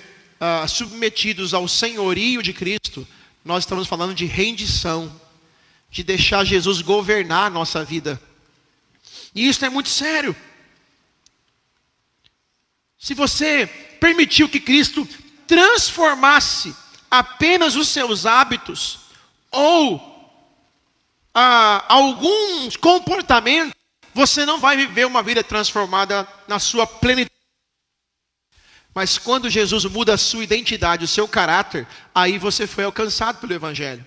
submetidos ao senhorio de Cristo, nós estamos falando de rendição. De deixar Jesus governar a nossa vida. E isso é muito sério. Se você permitiu que Cristo transformasse apenas os seus hábitos, ou alguns comportamentos, você não vai viver uma vida transformada na sua plenitude. Mas quando Jesus muda a sua identidade, o seu caráter, aí você foi alcançado pelo Evangelho.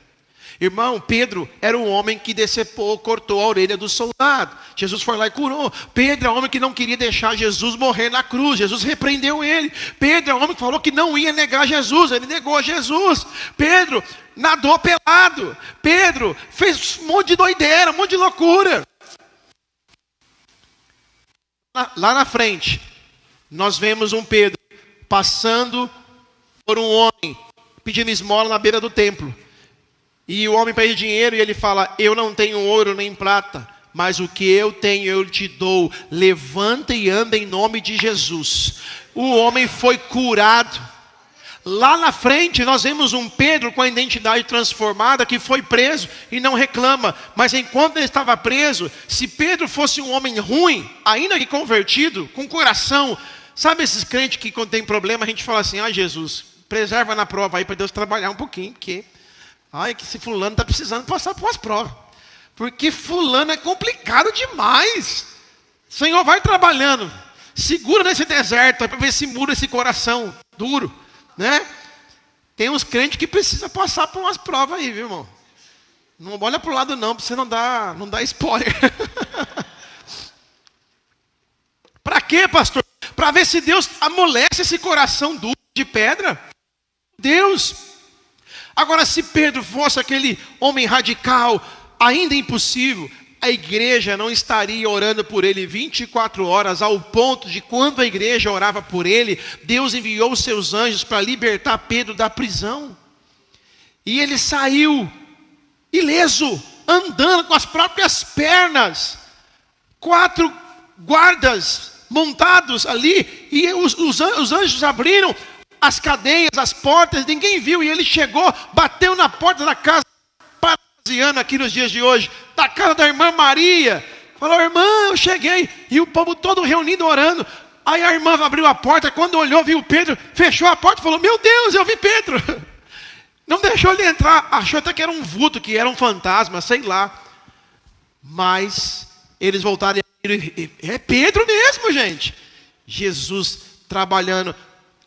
Irmão, Pedro era um homem que decepou, cortou a orelha do soldado. Jesus foi lá e curou. Pedro é um homem que não queria deixar Jesus morrer na cruz. Jesus repreendeu ele. Pedro é um homem que falou que não ia negar Jesus. Ele negou Jesus. Pedro nadou pelado. Pedro fez um monte de doideira, um monte de loucura. Lá na frente, nós vemos um Pedro passando por um homem pedindo esmola na beira do templo. E o homem pede dinheiro e ele fala: eu não tenho ouro nem prata, mas o que eu tenho eu te dou. Levanta e anda em nome de Jesus. O homem foi curado. Lá na frente nós vemos um Pedro com a identidade transformada, que foi preso e não reclama. Mas enquanto ele estava preso, se Pedro fosse um homem ruim, ainda que convertido, com coração, sabe esses crentes que quando tem problema a gente fala assim: Jesus, preserva na prova aí para Deus trabalhar um pouquinho, porque que esse fulano está precisando passar por as provas. Porque fulano é complicado demais. Senhor, vai trabalhando. Segura nesse deserto para ver se muda esse coração duro. Tem uns crentes que precisam passar por umas provas aí, viu, irmão? Não olha para o lado não, para você não dar spoiler. Para quê, pastor? Para ver se Deus amolece esse coração duro de pedra. Deus. Agora, se Pedro fosse aquele homem radical, ainda impossível, a igreja não estaria orando por ele 24 horas, ao ponto de quando a igreja orava por ele, Deus enviou os seus anjos para libertar Pedro da prisão. E ele saiu ileso, andando com as próprias pernas. 4 guardas montados ali, e os anjos abriram as cadeias, as portas, ninguém viu, e ele chegou, bateu na porta da casa, parasiana aqui nos dias de hoje, da casa da irmã Maria, falou: irmã, eu cheguei, e o povo todo reunido orando. Aí a irmã abriu a porta, quando olhou, viu Pedro, fechou a porta e falou: meu Deus, eu vi Pedro. Não deixou ele entrar, achou até que era um vulto, que era um fantasma, sei lá. Mas eles voltaram e é Pedro mesmo, gente. Jesus trabalhando,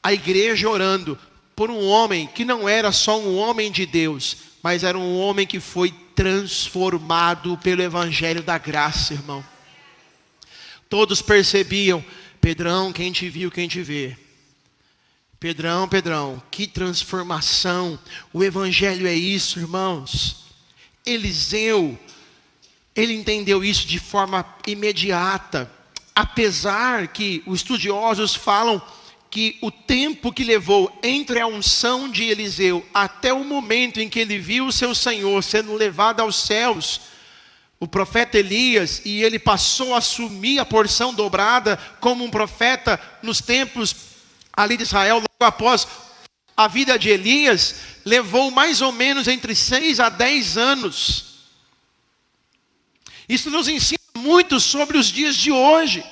a igreja orando por um homem que não era só um homem de Deus, mas era um homem que foi transformado pelo Evangelho da graça, irmão. Todos percebiam: Pedrão, quem te viu, quem te vê. Pedrão, Pedrão, que transformação. O evangelho é isso, irmãos. Eliseu, ele entendeu isso de forma imediata. Apesar que os estudiosos falam que o tempo que levou entre a unção de Eliseu até o momento em que ele viu o seu Senhor sendo levado aos céus, o profeta Elias, e ele passou a assumir a porção dobrada como um profeta nos tempos ali de Israel, logo após a vida de Elias, levou mais ou menos entre 6 a 10 anos. Isso nos ensina muito sobre os dias de hoje,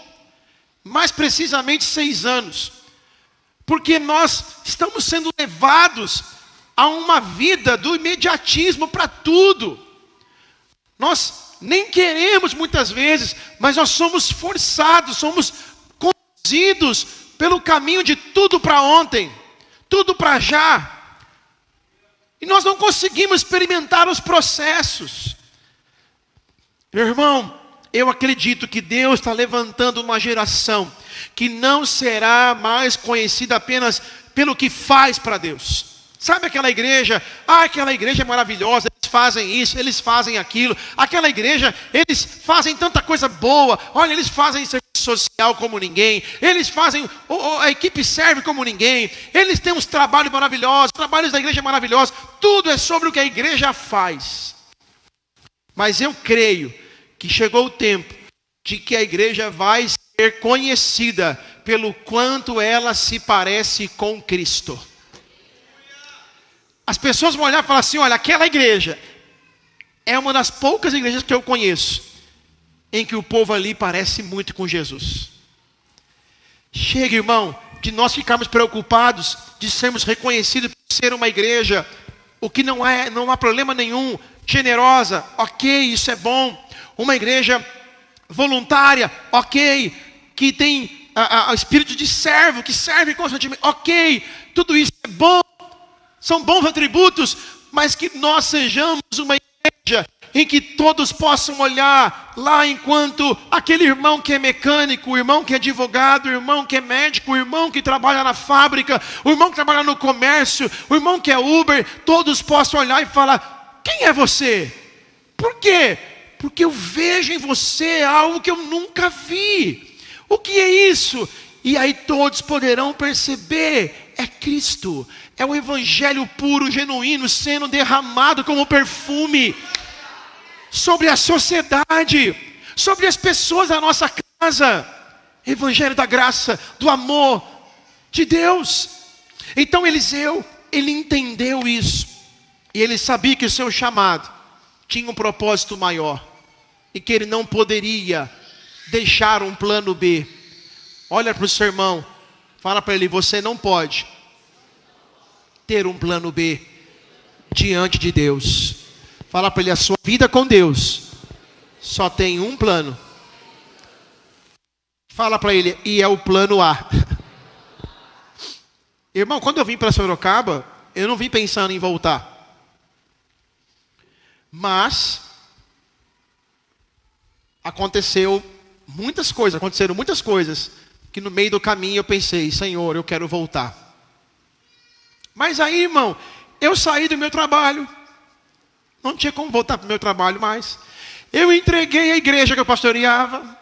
mais precisamente 6 anos, porque nós estamos sendo levados a uma vida do imediatismo para tudo. Nós nem queremos muitas vezes, mas nós somos forçados, somos conduzidos pelo caminho de tudo para ontem, tudo para já. E nós não conseguimos experimentar os processos. Meu irmão, eu acredito que Deus está levantando uma geração que não será mais conhecida apenas pelo que faz para Deus. Sabe aquela igreja? Aquela igreja é maravilhosa, eles fazem isso, eles fazem aquilo. Aquela igreja, eles fazem tanta coisa boa. Olha, eles fazem serviço social como ninguém. Eles fazem, a equipe serve como ninguém. Eles têm uns trabalhos maravilhosos, trabalhos da igreja maravilhosos. Tudo é sobre o que a igreja faz. Mas eu creio que chegou o tempo de que a igreja vai ser conhecida pelo quanto ela se parece com Cristo. As pessoas vão olhar e falar assim: olha, aquela igreja é uma das poucas igrejas que eu conheço em que o povo ali parece muito com Jesus. Chega, irmão, de nós ficarmos preocupados de sermos reconhecidos por ser uma igreja, o que não há problema nenhum, generosa, ok, isso é bom. Uma igreja voluntária, ok, que tem o espírito de servo, que serve constantemente, ok, tudo isso é bom, são bons atributos, mas que nós sejamos uma igreja em que todos possam olhar lá enquanto aquele irmão que é mecânico, o irmão que é advogado, o irmão que é médico, o irmão que trabalha na fábrica, o irmão que trabalha no comércio, o irmão que é Uber, todos possam olhar e falar: quem é você? Por quê? Porque eu vejo em você algo que eu nunca vi. O que é isso? E aí todos poderão perceber: é Cristo, é o evangelho puro, genuíno, sendo derramado como perfume sobre a sociedade, sobre as pessoas da nossa casa. Evangelho da graça, do amor de Deus. Então Eliseu, ele entendeu isso, e ele sabia que o seu chamado tinha um propósito maior, e que ele não poderia deixar um plano B. Olha para o seu irmão, fala para ele: você não pode ter um plano B diante de Deus. Fala para ele: a sua vida com Deus só tem um plano. Fala para ele: e é o plano A. Irmão, quando eu vim para Sorocaba, eu não vim pensando em voltar. Mas aconteceram muitas coisas que no meio do caminho eu pensei: Senhor, eu quero voltar. Mas aí, irmão, eu saí do meu trabalho, não tinha como voltar para o meu trabalho mais. Eu entreguei a igreja que eu pastoreava,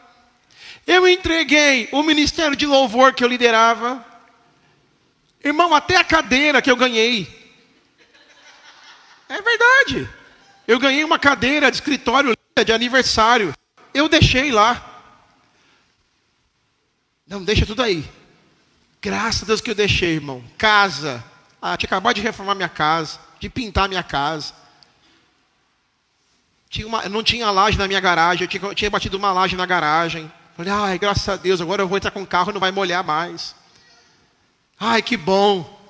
eu entreguei o ministério de louvor que eu liderava. Irmão, até a cadeira que eu ganhei, é verdade, eu ganhei uma cadeira de escritório de aniversário, eu deixei lá. Não, deixa tudo aí. Graças a Deus que eu deixei, irmão. Casa, tinha acabado de reformar minha casa, de pintar minha casa. Não tinha laje na minha garagem, eu tinha batido uma laje na garagem. Falei: ai, graças a Deus, agora eu vou entrar com o carro e não vai molhar mais. Ai, que bom.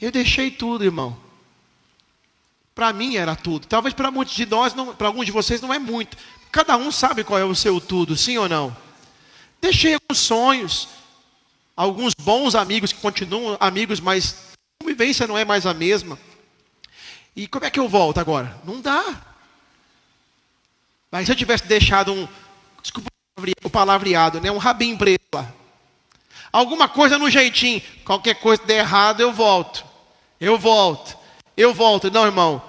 Eu deixei tudo, irmão. Para mim era tudo. Talvez para muitos de nós, para alguns de vocês não é muito. Cada um sabe qual é o seu tudo, sim ou não? Deixei alguns sonhos, alguns bons amigos que continuam amigos, mas a convivência não é mais a mesma. E como é que eu volto agora? Não dá. Mas se eu tivesse deixado desculpa o palavreado, né? Um rabinho preto lá. Alguma coisa no jeitinho. Qualquer coisa der errado, eu volto. Não, irmão.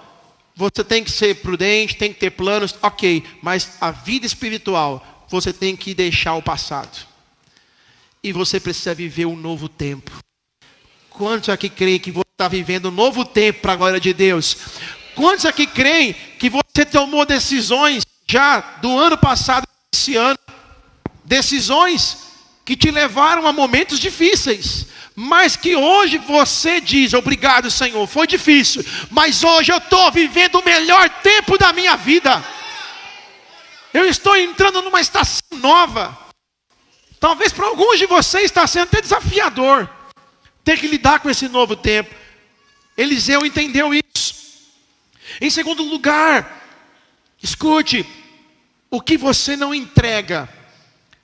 Você tem que ser prudente, tem que ter planos, ok. Mas a vida espiritual, você tem que deixar o passado. E você precisa viver um novo tempo. Quantos aqui creem que você está vivendo um novo tempo para a glória de Deus? Quantos aqui creem que você tomou decisões já do ano passado, esse ano? Decisões que te levaram a momentos difíceis. Mas que hoje você diz, obrigado Senhor, foi difícil. Mas hoje eu estou vivendo o melhor tempo da minha vida. Eu estou entrando numa estação nova. Talvez para alguns de vocês está sendo até desafiador ter que lidar com esse novo tempo. Eliseu entendeu isso. Em segundo lugar, escute, o que você não entrega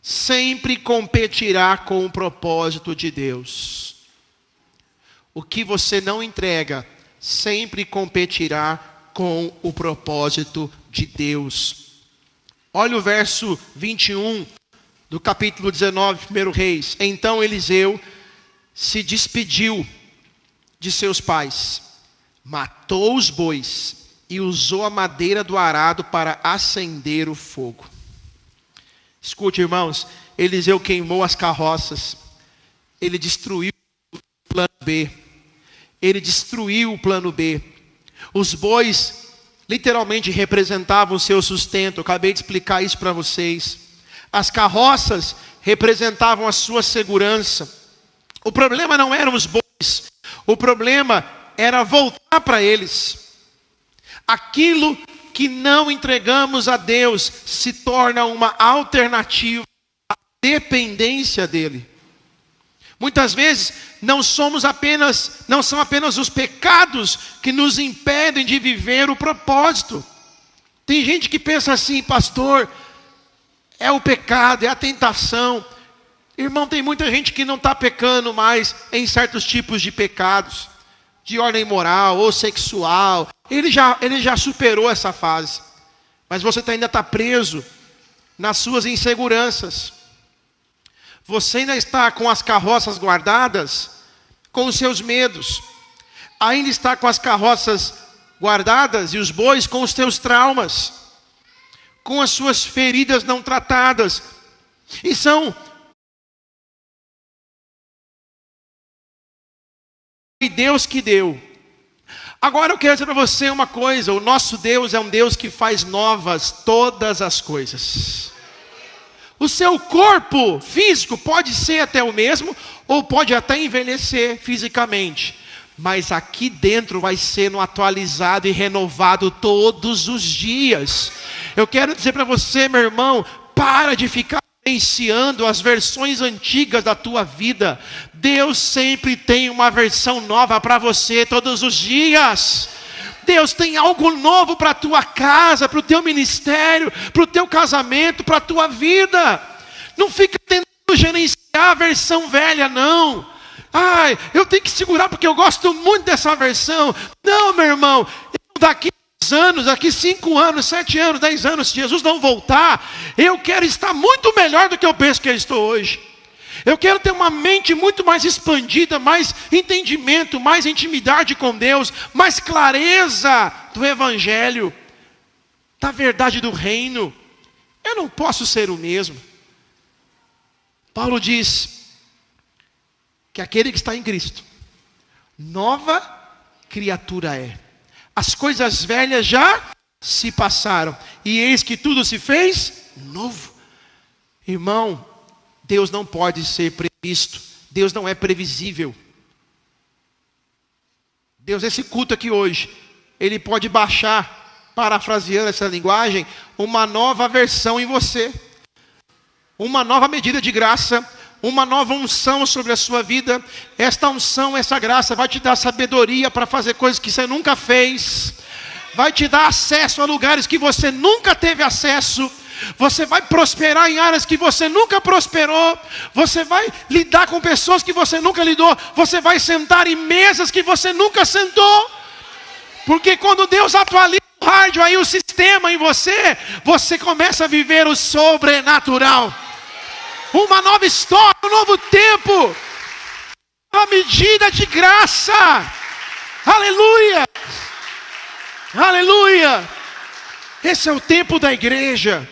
sempre competirá com o propósito de Deus. O que você não entrega sempre competirá com o propósito de Deus. Olha o verso 21 do capítulo 19, 1 Reis. Então Eliseu se despediu de seus pais, matou os bois e usou a madeira do arado para acender o fogo. Escute, irmãos, Eliseu queimou as carroças, ele destruiu o plano B, Os bois literalmente representavam o seu sustento, eu acabei de explicar isso para vocês. As carroças representavam a sua segurança. O problema não eram os bois, o problema era voltar para eles. Aquilo que não entregamos a Deus se torna uma alternativa à dependência dele. Muitas vezes não são apenas os pecados que nos impedem de viver o propósito. Tem gente que pensa assim, pastor, é o pecado, é a tentação. Irmão, tem muita gente que não está pecando mais em certos tipos de pecados, de ordem moral ou sexual. Ele já superou essa fase. Mas você ainda está preso nas suas inseguranças. Você ainda está com as carroças guardadas, com os seus medos. Ainda está com as carroças guardadas e os bois com os teus traumas, com as suas feridas não tratadas. E são Deus que deu. Agora eu quero dizer para você uma coisa: o nosso Deus é um Deus que faz novas todas as coisas. O seu corpo físico pode ser até o mesmo, ou pode até envelhecer fisicamente, mas aqui dentro vai sendo atualizado e renovado todos os dias. Eu quero dizer para você, meu irmão, para de ficar vivenciando as versões antigas da tua vida. Deus sempre tem uma versão nova para você todos os dias. Deus tem algo novo para a tua casa, para o teu ministério, para o teu casamento, para a tua vida. Não fica tentando gerenciar a versão velha, não. Ai, eu tenho que segurar porque eu gosto muito dessa versão. Não, meu irmão, daqui anos, daqui 5 anos, 7 anos, 10 anos, se Jesus não voltar, eu quero estar muito melhor do que eu penso que eu estou hoje. Eu quero ter uma mente muito mais expandida, mais entendimento, mais intimidade com Deus, mais clareza do Evangelho, da verdade do reino. Eu não posso ser o mesmo. Paulo diz que aquele que está em Cristo, nova criatura é. As coisas velhas já se passaram, e eis que tudo se fez novo. Irmão, Deus não pode ser previsto. Deus não é previsível. Deus, esse culto aqui hoje, Ele pode baixar, parafraseando essa linguagem, uma nova versão em você. Uma nova medida de graça, uma nova unção sobre a sua vida. Esta unção, essa graça vai te dar sabedoria para fazer coisas que você nunca fez. Vai te dar acesso a lugares que você nunca teve acesso. Você vai prosperar em áreas que você nunca prosperou. Você vai lidar com pessoas que você nunca lidou. Você vai sentar em mesas que você nunca sentou. Porque quando Deus atualiza rádio aí, o sistema em você, você começa a viver o sobrenatural. Uma nova história, um novo tempo, uma medida de graça. Aleluia! Aleluia! Esse é o tempo da igreja.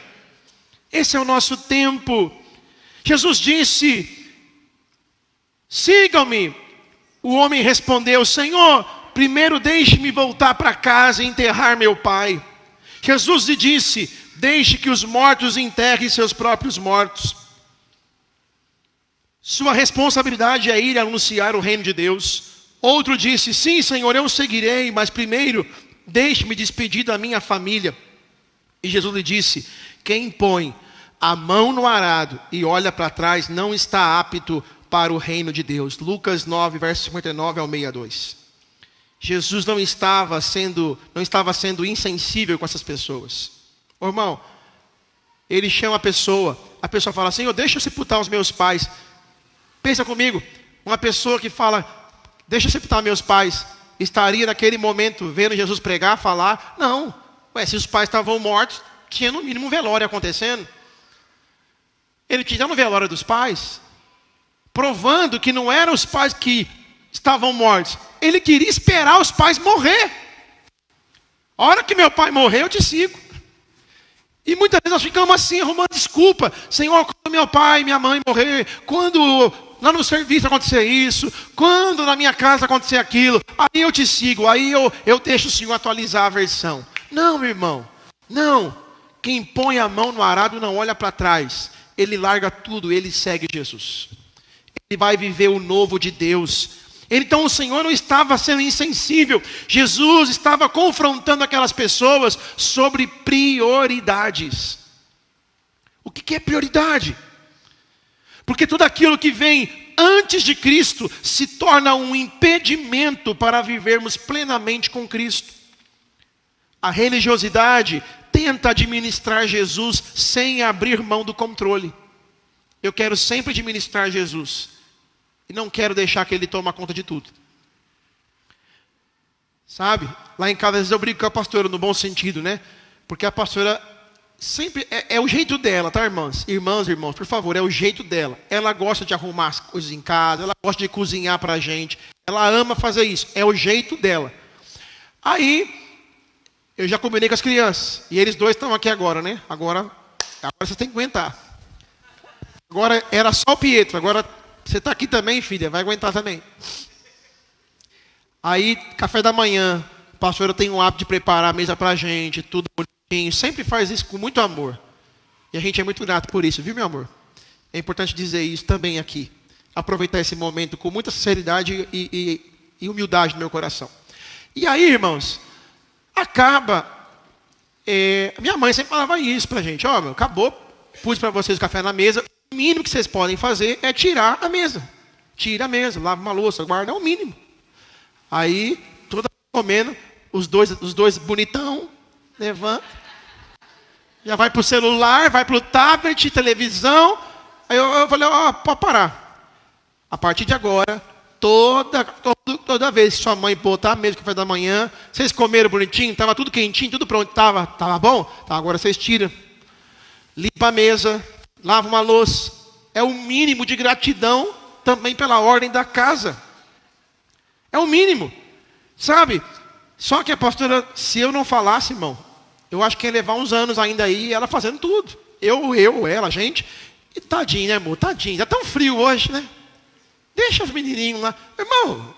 Esse é o nosso tempo. Jesus disse: sigam-me. O homem respondeu: Senhor, primeiro deixe-me voltar para casa e enterrar meu pai. Jesus lhe disse: deixe que os mortos enterrem seus próprios mortos. Sua responsabilidade é ir anunciar o reino de Deus. Outro disse: sim, Senhor, eu o seguirei, mas primeiro deixe-me despedir da minha família. E Jesus lhe disse: quem põe a mão no arado e olha para trás não está apto para o reino de Deus. Lucas 9, verso 59 ao 62. Jesus não estava sendo insensível com essas pessoas. Ô, irmão, ele chama a pessoa fala: Senhor, deixa eu sepultar os meus pais. Pensa comigo, uma pessoa que fala: deixa eu sepultar meus pais, estaria naquele momento vendo Jesus pregar, falar? Não. Se os pais estavam mortos, tinha no mínimo um velório acontecendo. Ele tinha no velório dos pais, provando que não eram os pais que estavam mortos. Ele queria esperar os pais morrer. A hora que meu pai morrer, eu te sigo. E muitas vezes nós ficamos assim, arrumando desculpa. Senhor, quando meu pai e minha mãe morrer, quando lá no serviço acontecer isso, quando na minha casa acontecer aquilo, aí eu te sigo, aí eu deixo o Senhor atualizar a versão. Não, meu irmão, não. Quem põe a mão no arado não olha para trás. Ele larga tudo, ele segue Jesus. Ele vai viver o novo de Deus. Então o Senhor não estava sendo insensível. Jesus estava confrontando aquelas pessoas sobre prioridades. O que é prioridade? Porque tudo aquilo que vem antes de Cristo se torna um impedimento para vivermos plenamente com Cristo. A religiosidade tenta administrar Jesus sem abrir mão do controle. Eu quero sempre administrar Jesus e não quero deixar que Ele tome conta de tudo. Sabe? Lá em casa, às vezes eu brigo com a pastora no bom sentido, né? Porque a pastora sempre é o jeito dela, tá, irmãs? Irmãs, irmãos, por favor, é o jeito dela. Ela gosta de arrumar as coisas em casa, ela gosta de cozinhar pra gente. Ela ama fazer isso, é o jeito dela. Aí eu já combinei com as crianças. E eles dois estão aqui agora, né? Agora vocês têm que aguentar. Agora era só o Pietro. Agora você está aqui também, filha. Vai aguentar também. Aí, café da manhã. A pastora tem um hábito de preparar a mesa para a gente. Tudo bonitinho. Sempre faz isso com muito amor. E a gente é muito grato por isso, viu, meu amor? É importante dizer isso também aqui. Aproveitar esse momento com muita sinceridade e humildade no meu coração. E aí, irmãos, minha mãe sempre falava isso pra gente: ó, meu, acabou, pus para vocês o café na mesa, o mínimo que vocês podem fazer é tirar a mesa. Tira a mesa, lava uma louça, guarda, é o mínimo. Aí, toda comendo, os dois bonitão, levanta, já vai pro celular, vai pro tablet, televisão. Aí eu falei: ó, pode parar. A partir de agora, toda vez que sua mãe botar a mesa do café da manhã, vocês comeram bonitinho, estava tudo quentinho, tudo pronto, estava bom? Tá, agora vocês tiram, limpa a mesa, lava uma louça. É o mínimo de gratidão também pela ordem da casa. É o mínimo, sabe? Só que a pastora, se eu não falasse, irmão, eu acho que ia levar uns anos ainda aí, ela fazendo tudo. Ela, a gente. E tadinho, né, amor? Tadinho, tá tão frio hoje, né? Deixa os menininhos lá. Irmão,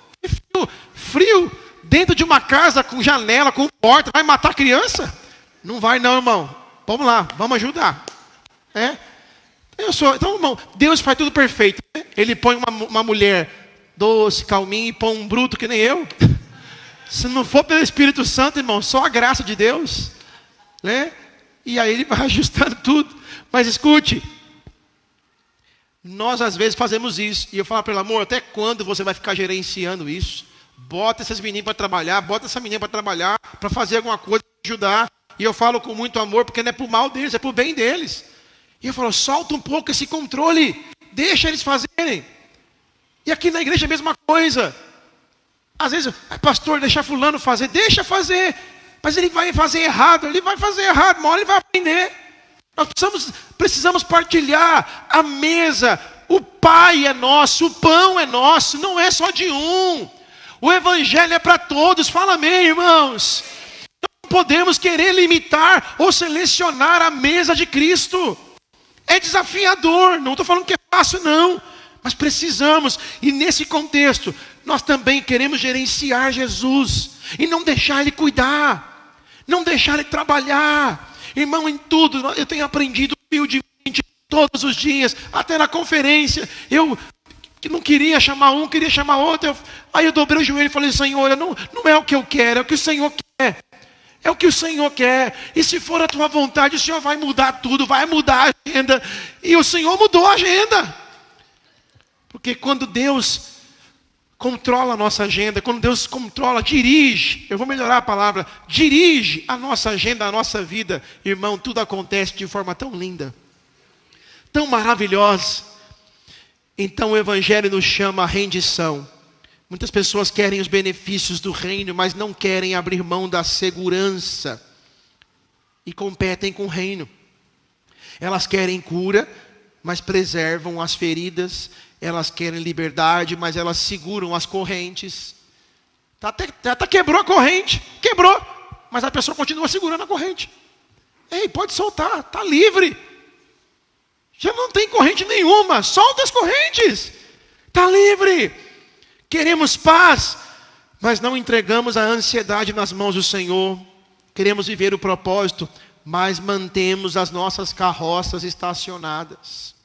frio dentro de uma casa com janela, com porta, vai matar a criança? Não vai não, irmão. Vamos lá, vamos ajudar. Então, irmão, Deus faz tudo perfeito. Né? Ele põe uma mulher doce, calminha, e põe um bruto que nem eu. Se não for pelo Espírito Santo, irmão, só a graça de Deus. Né? E aí ele vai ajustando tudo. Mas escute, nós às vezes fazemos isso. E eu falo para ele: amor, até quando você vai ficar gerenciando isso? Bota esses meninos para trabalhar, bota essa menina para trabalhar, para fazer alguma coisa, para ajudar. E eu falo com muito amor, porque não é para o mal deles, é para o bem deles. E eu falo: solta um pouco esse controle, deixa eles fazerem. E aqui na igreja é a mesma coisa. Às vezes, pastor, deixa fulano fazer, deixa fazer. Mas ele vai fazer errado, uma hora ele vai aprender. Nós precisamos partilhar a mesa. O Pai é nosso, o pão é nosso, não é só de um. O Evangelho é para todos, fala amém, irmãos. Não podemos querer limitar ou selecionar a mesa de Cristo. É desafiador, não estou falando que é fácil não, mas precisamos. E nesse contexto, nós também queremos gerenciar Jesus e não deixar Ele cuidar, não deixar Ele trabalhar. Irmão, em tudo, eu tenho aprendido humildemente todos os dias, até na conferência, eu que não queria chamar um, queria chamar outro, aí eu dobrei o joelho e falei, Senhor, não é o que eu quero, é o que o Senhor quer. É o que o Senhor quer. E se for a tua vontade, o Senhor vai mudar tudo, vai mudar a agenda. E o Senhor mudou a agenda. Porque quando Deus controla a nossa agenda, quando Deus controla, dirige, eu vou melhorar a palavra, dirige a nossa agenda, a nossa vida, irmão, tudo acontece de forma tão linda, tão maravilhosa. Então o Evangelho nos chama à rendição. Muitas pessoas querem os benefícios do reino, mas não querem abrir mão da segurança. E competem com o reino. Elas querem cura, mas preservam as feridas. Elas querem liberdade, mas elas seguram as correntes. Até quebrou a corrente, quebrou. Mas a pessoa continua segurando a corrente. Ei, pode soltar, está livre. Já não tem corrente nenhuma, solta as correntes. Está livre. Queremos paz, mas não entregamos a ansiedade nas mãos do Senhor. Queremos viver o propósito, mas mantemos as nossas carroças estacionadas.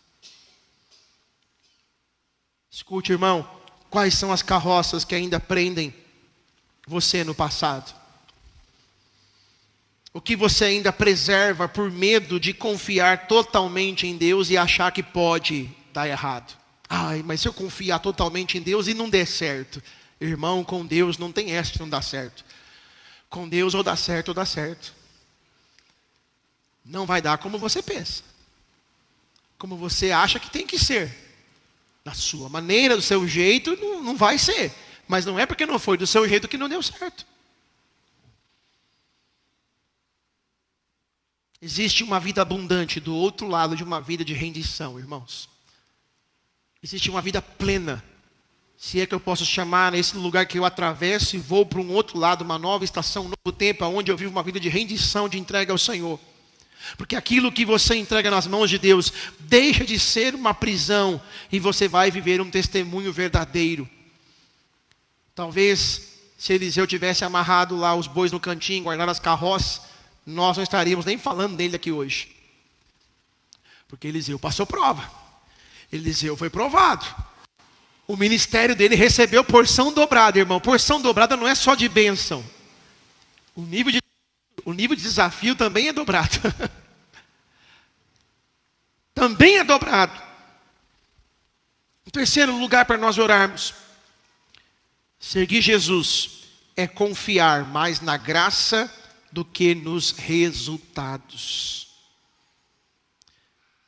Escute, irmão, quais são as carroças que ainda prendem você no passado? O que você ainda preserva por medo de confiar totalmente em Deus e achar que pode dar errado? Ai, mas se eu confiar totalmente em Deus e não der certo. Irmão, com Deus não tem essa de não dar certo. Com Deus ou dá certo ou dá certo. Não vai dar como você pensa. Como você acha que tem que ser. Da sua maneira, do seu jeito, não vai ser. Mas não é porque não foi do seu jeito que não deu certo. Existe uma vida abundante do outro lado de uma vida de rendição, irmãos. Existe uma vida plena, se é que eu posso chamar nesse lugar que eu atravesso e vou para um outro lado, uma nova estação, um novo tempo, onde eu vivo uma vida de rendição, de entrega ao Senhor. Porque aquilo que você entrega nas mãos de Deus, deixa de ser uma prisão, e você vai viver um testemunho verdadeiro. Talvez, se Eliseu tivesse amarrado lá os bois no cantinho, guardado as carroças, nós não estaríamos nem falando dele aqui hoje. Porque Eliseu passou prova. Eliseu foi provado. O ministério dele recebeu porção dobrada, irmão. Porção dobrada não é só de bênção. O nível de desafio também é dobrado. Também é dobrado. Em terceiro lugar, para nós orarmos, seguir Jesus é confiar mais na graça do que nos resultados.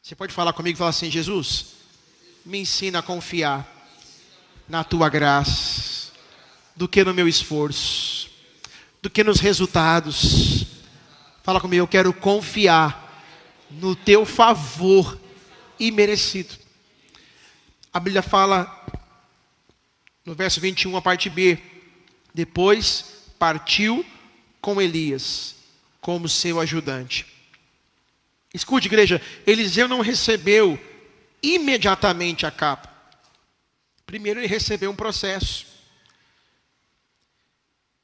Você pode falar comigo e falar assim: Jesus, me ensina a confiar na tua graça, do que no meu esforço, do que nos resultados. Fala comigo, eu quero confiar no teu favor imerecido. A Bíblia fala, no verso 21, a parte B, depois partiu com Elias, como seu ajudante. Escute, igreja, Eliseu não recebeu imediatamente a capa. Primeiro ele recebeu um processo.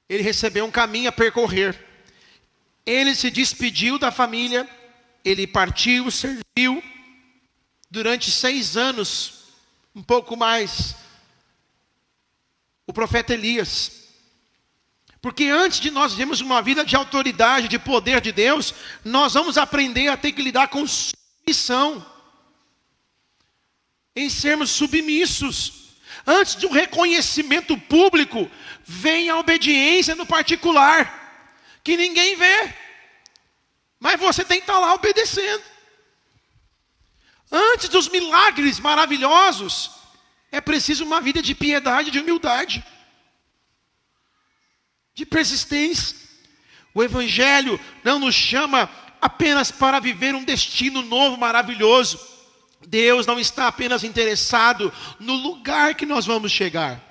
Ele recebeu um caminho a percorrer. Ele se despediu da família. Ele partiu, serviu durante 6 anos, um pouco mais, o profeta Elias. Porque antes de nós vivermos uma vida de autoridade, de poder de Deus, nós vamos aprender a ter que lidar com submissão. Em sermos submissos. Antes de um reconhecimento público, vem a obediência no particular, que ninguém vê. Mas você tem que estar lá obedecendo. Antes dos milagres maravilhosos, é preciso uma vida de piedade, de humildade, de persistência. O Evangelho não nos chama apenas para viver um destino novo, maravilhoso. Deus não está apenas interessado no lugar que nós vamos chegar.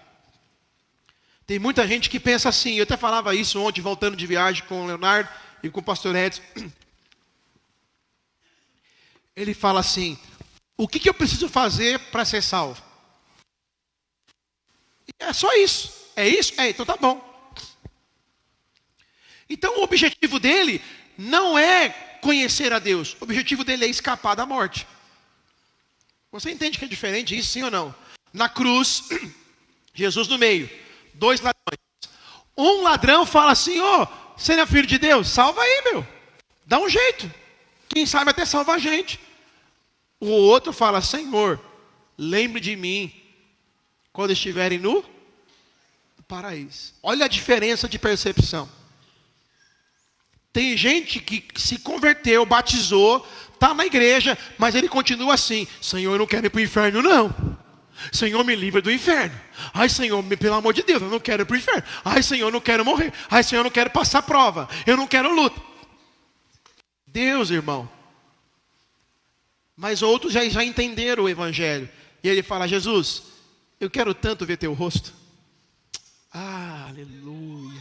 Tem muita gente que pensa assim, eu até falava isso ontem, voltando de viagem com o Leonardo e com o pastor Edson. Ele fala assim, o que eu preciso fazer para ser salvo? É só isso. É isso? Então tá bom. Então o objetivo dele não é conhecer a Deus. O objetivo dele é escapar da morte. Você entende que é diferente isso, sim ou não? Na cruz, Jesus no meio, 2 ladrões. Um ladrão fala assim, você não é filho de Deus? Salva aí, meu. Dá um jeito. Quem sabe até salva a gente. O outro fala, Senhor, lembre de mim quando estiverem no paraíso. Olha a diferença de percepção. Tem gente que se converteu, batizou, está na igreja, mas ele continua assim, Senhor, eu não quero ir para o inferno não. Senhor, me livra do inferno. Ai, Senhor, pelo amor de Deus, eu não quero ir para o inferno. Ai, Senhor, eu não quero morrer. Ai, Senhor, eu não quero passar prova. Eu não quero luta. Deus, irmão. Mas outros já entenderam o Evangelho. E ele fala, Jesus, eu quero tanto ver teu rosto. Ah, aleluia.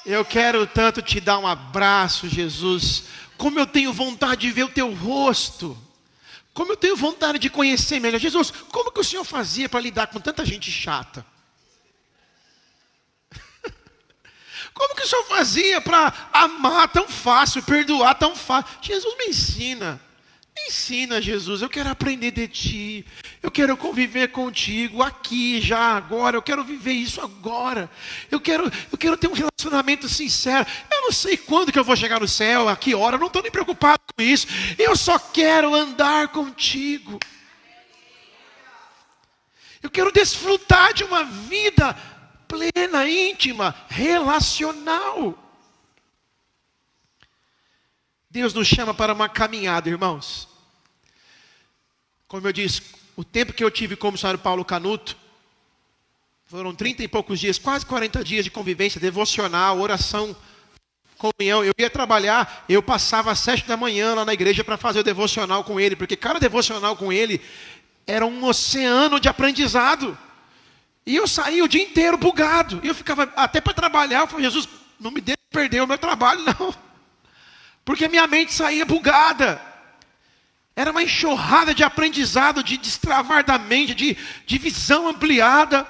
Eu quero tanto te dar um abraço, Jesus. Como eu tenho vontade de ver o teu rosto. Como eu tenho vontade de conhecer melhor. Jesus, como que o Senhor fazia para lidar com tanta gente chata? Como que o Senhor fazia para amar tão fácil, perdoar tão fácil? Jesus, me ensina. Me ensina, Jesus, eu quero aprender de Ti. Eu quero conviver contigo aqui, já, agora. Eu quero viver isso agora. Eu quero ter um relacionamento sincero. Eu não sei quando que eu vou chegar no céu, a que hora. Eu não estou nem preocupado com isso. Eu só quero andar contigo. Eu quero desfrutar de uma vida plena, íntima, relacional. Deus nos chama para uma caminhada, irmãos. Como eu disse, o tempo que eu tive como missionário Paulo Canuto, foram 30 e poucos dias, quase 40 dias de convivência, devocional, oração, comunhão. Eu ia trabalhar, eu passava às 7 da manhã lá na igreja para fazer o devocional com ele, porque cada devocional com ele era um oceano de aprendizado. E eu saía o dia inteiro bugado. E eu ficava, até para trabalhar, eu falei, Jesus, não me deixe perder o meu trabalho, não. Porque minha mente saía bugada. Era uma enxurrada de aprendizado, de destravar da mente, de visão ampliada,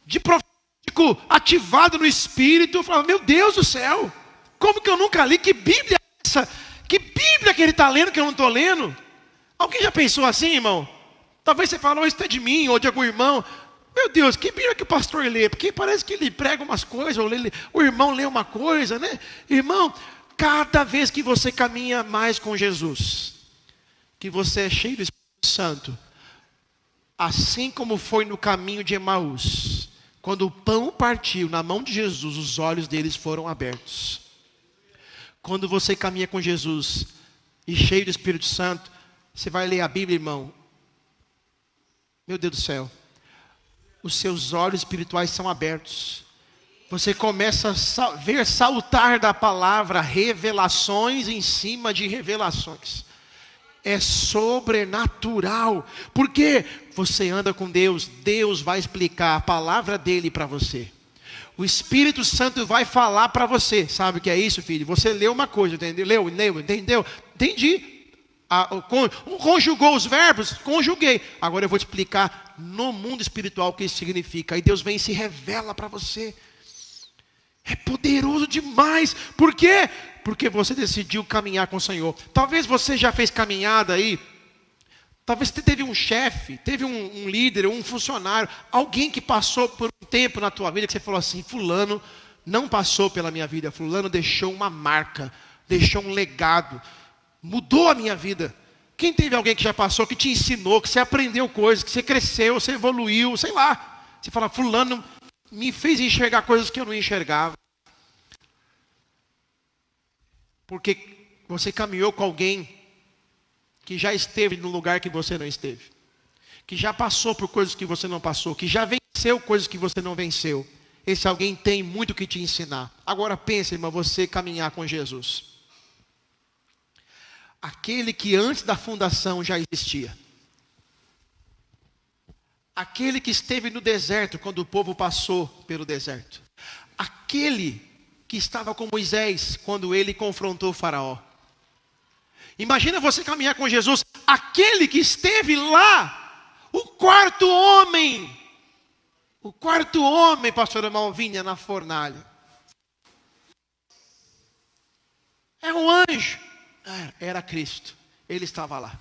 de profético ativado no espírito. Eu falava, meu Deus do céu, como que eu nunca li? Que Bíblia é essa? Que Bíblia que ele está lendo que eu não estou lendo? Alguém já pensou assim, irmão? Talvez você fale, isso é de mim ou de algum irmão. Meu Deus, que Bíblia que o pastor lê? Porque parece que ele prega umas coisas, ou o irmão lê uma coisa, né? Irmão, cada vez que você caminha mais com Jesus, que você é cheio do Espírito Santo, assim como foi no caminho de Emaús, quando o pão partiu na mão de Jesus, os olhos deles foram abertos. Quando você caminha com Jesus e cheio do Espírito Santo, você vai ler a Bíblia, irmão. Meu Deus do céu, os seus olhos espirituais são abertos. Você começa a ver saltar da palavra revelações em cima de revelações. É sobrenatural. Porque você anda com Deus, Deus vai explicar a palavra dele para você. O Espírito Santo vai falar para você. Sabe o que é isso, filho? Você leu uma coisa, entendeu? Leu, entendeu? Entendi. Conjugou os verbos? Conjuguei. Agora eu vou te explicar no mundo espiritual o que isso significa. Aí Deus vem e se revela para você. É poderoso demais. Por quê? Porque você decidiu caminhar com o Senhor. Talvez você já fez caminhada aí. Talvez você teve um chefe, teve um líder, um funcionário, alguém que passou por um tempo na tua vida que você falou assim, fulano não passou pela minha vida, fulano deixou uma marca, deixou um legado, mudou a minha vida. Quem teve alguém que já passou, que te ensinou, que você aprendeu coisas, que você cresceu, você evoluiu, sei lá. Você fala, fulano me fez enxergar coisas que eu não enxergava. Porque você caminhou com alguém que já esteve no lugar que você não esteve. Que já passou por coisas que você não passou. Que já venceu coisas que você não venceu. esse alguém tem muito o que te ensinar. Agora pense, irmão, você caminhar com Jesus. Aquele que antes da fundação já existia. Aquele que esteve no deserto quando o povo passou pelo deserto. Aquele que estava com Moisés quando ele confrontou o faraó. Imagina você caminhar com Jesus. Aquele que esteve lá, o quarto homem. O quarto homem, pastora Malvinha, na fornalha. É um anjo. Era Cristo. Ele estava lá.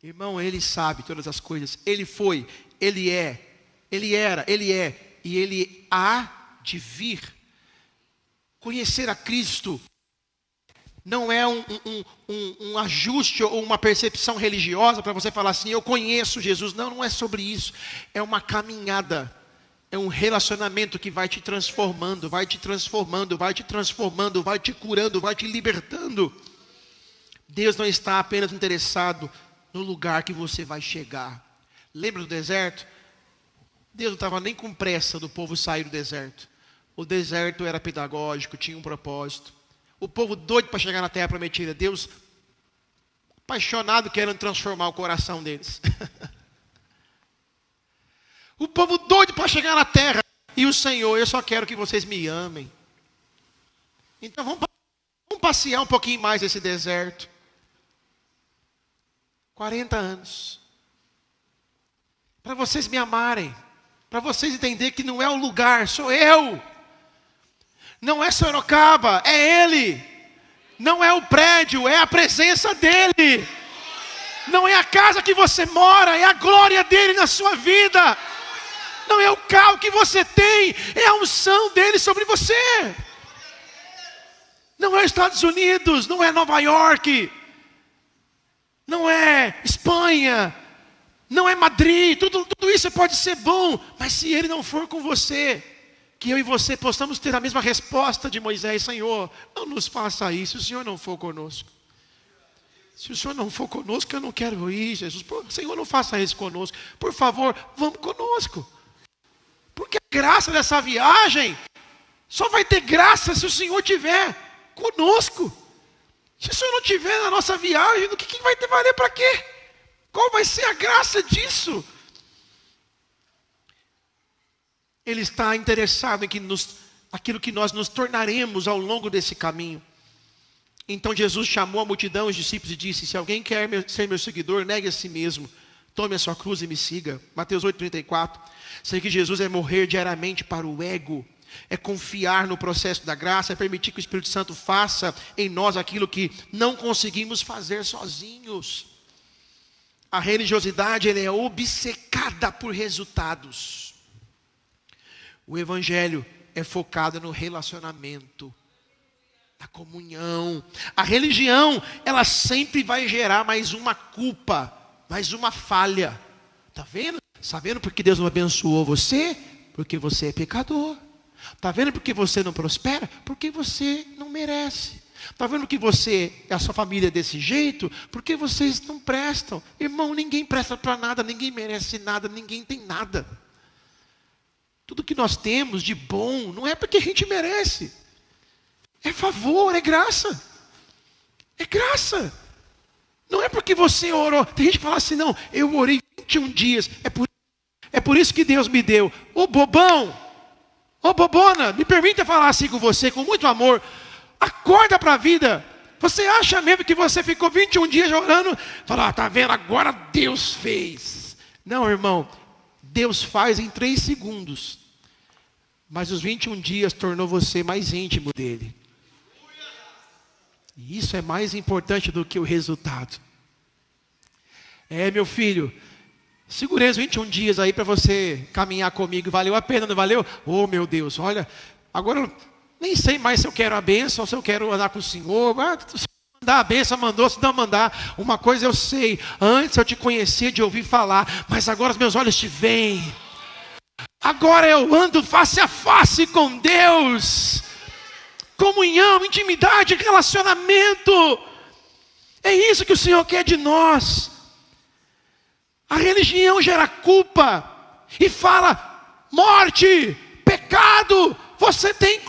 Irmão, Ele sabe todas as coisas. Ele foi, Ele é, Ele era, Ele é. E Ele há de vir. Conhecer a Cristo não é um ajuste ou uma percepção religiosa para você falar assim, eu conheço Jesus. Não, não é sobre isso. É uma caminhada. É um relacionamento que vai te transformando, vai te transformando, vai te transformando, vai te curando, vai te libertando. Deus não está apenas interessado no lugar que você vai chegar. Lembra do deserto? Deus não estava nem com pressa do povo sair do deserto. O deserto era pedagógico, tinha um propósito. O povo doido para chegar na terra prometida. Deus apaixonado querendo transformar o coração deles. O povo doido para chegar na terra. E o Senhor, eu só quero que vocês me amem. Então vamos passear um pouquinho mais esse deserto. 40 anos. Para vocês me amarem. Para vocês entenderem que não é o lugar, sou eu. Não é Sorocaba, é Ele. Não é o prédio, é a presença dEle. Não é a casa que você mora, é a glória dEle na sua vida. Não é o carro que você tem, é a unção dEle sobre você. Não é Estados Unidos, não é Nova York, não é Espanha, não é Madrid. Tudo isso pode ser bom, mas se Ele não for com você, que eu e você possamos ter a mesma resposta de Moisés: Senhor, não nos faça isso, se o Senhor não for conosco. Se o Senhor não for conosco, eu não quero ir, Jesus. Senhor, não faça isso conosco. Por favor, vamos conosco. Porque a graça dessa viagem só vai ter graça se o Senhor estiver conosco. Se o Senhor não estiver na nossa viagem, o que vai ter valer para quê? Qual vai ser a graça disso? Ele está interessado em aquilo que nós nos tornaremos ao longo desse caminho. Então Jesus chamou a multidão, os discípulos, e disse: se alguém quer ser meu seguidor, negue a si mesmo, tome a sua cruz e me siga. Mateus 8,34. Sei que Jesus é morrer diariamente para o ego, é confiar no processo da graça, é permitir que o Espírito Santo faça em nós aquilo que não conseguimos fazer sozinhos. A religiosidade, ela é obcecada por resultados. O Evangelho é focado no relacionamento, na comunhão. A religião, ela sempre vai gerar mais uma culpa, mais uma falha. Está vendo? Está vendo porque Deus não abençoou você? Porque você é pecador. Está vendo porque você não prospera? Porque você não merece. Está vendo que você, a sua família é desse jeito? Porque vocês não prestam. Irmão, ninguém presta para nada, ninguém merece nada, ninguém tem nada. Tudo que nós temos de bom não é porque a gente merece. É favor, é graça. É graça. Não é porque você orou. Tem gente que fala assim: não, eu orei 21 dias. É por isso que Deus me deu. Ô bobão, ô bobona, me permita falar assim com você, com muito amor. Acorda para a vida. Você acha mesmo que você ficou 21 dias orando? Fala, tá vendo, agora Deus fez. Não, irmão. Deus faz em 3 segundos. Mas os 21 dias tornou você mais íntimo dele. E isso é mais importante do que o resultado. Meu filho, segurei os 21 dias aí para você caminhar comigo. Valeu a pena, não valeu? Oh, meu Deus, olha, agora eu nem sei mais se eu quero a bênção ou se eu quero andar com o Senhor. Se mandar a bênção, mandou. Se não mandar, uma coisa eu sei: antes eu te conhecia de ouvir falar, mas agora os meus olhos te veem. Agora eu ando face a face com Deus. Comunhão, intimidade, relacionamento. É isso que o Senhor quer de nós. A religião gera culpa e fala: morte, pecado, você tem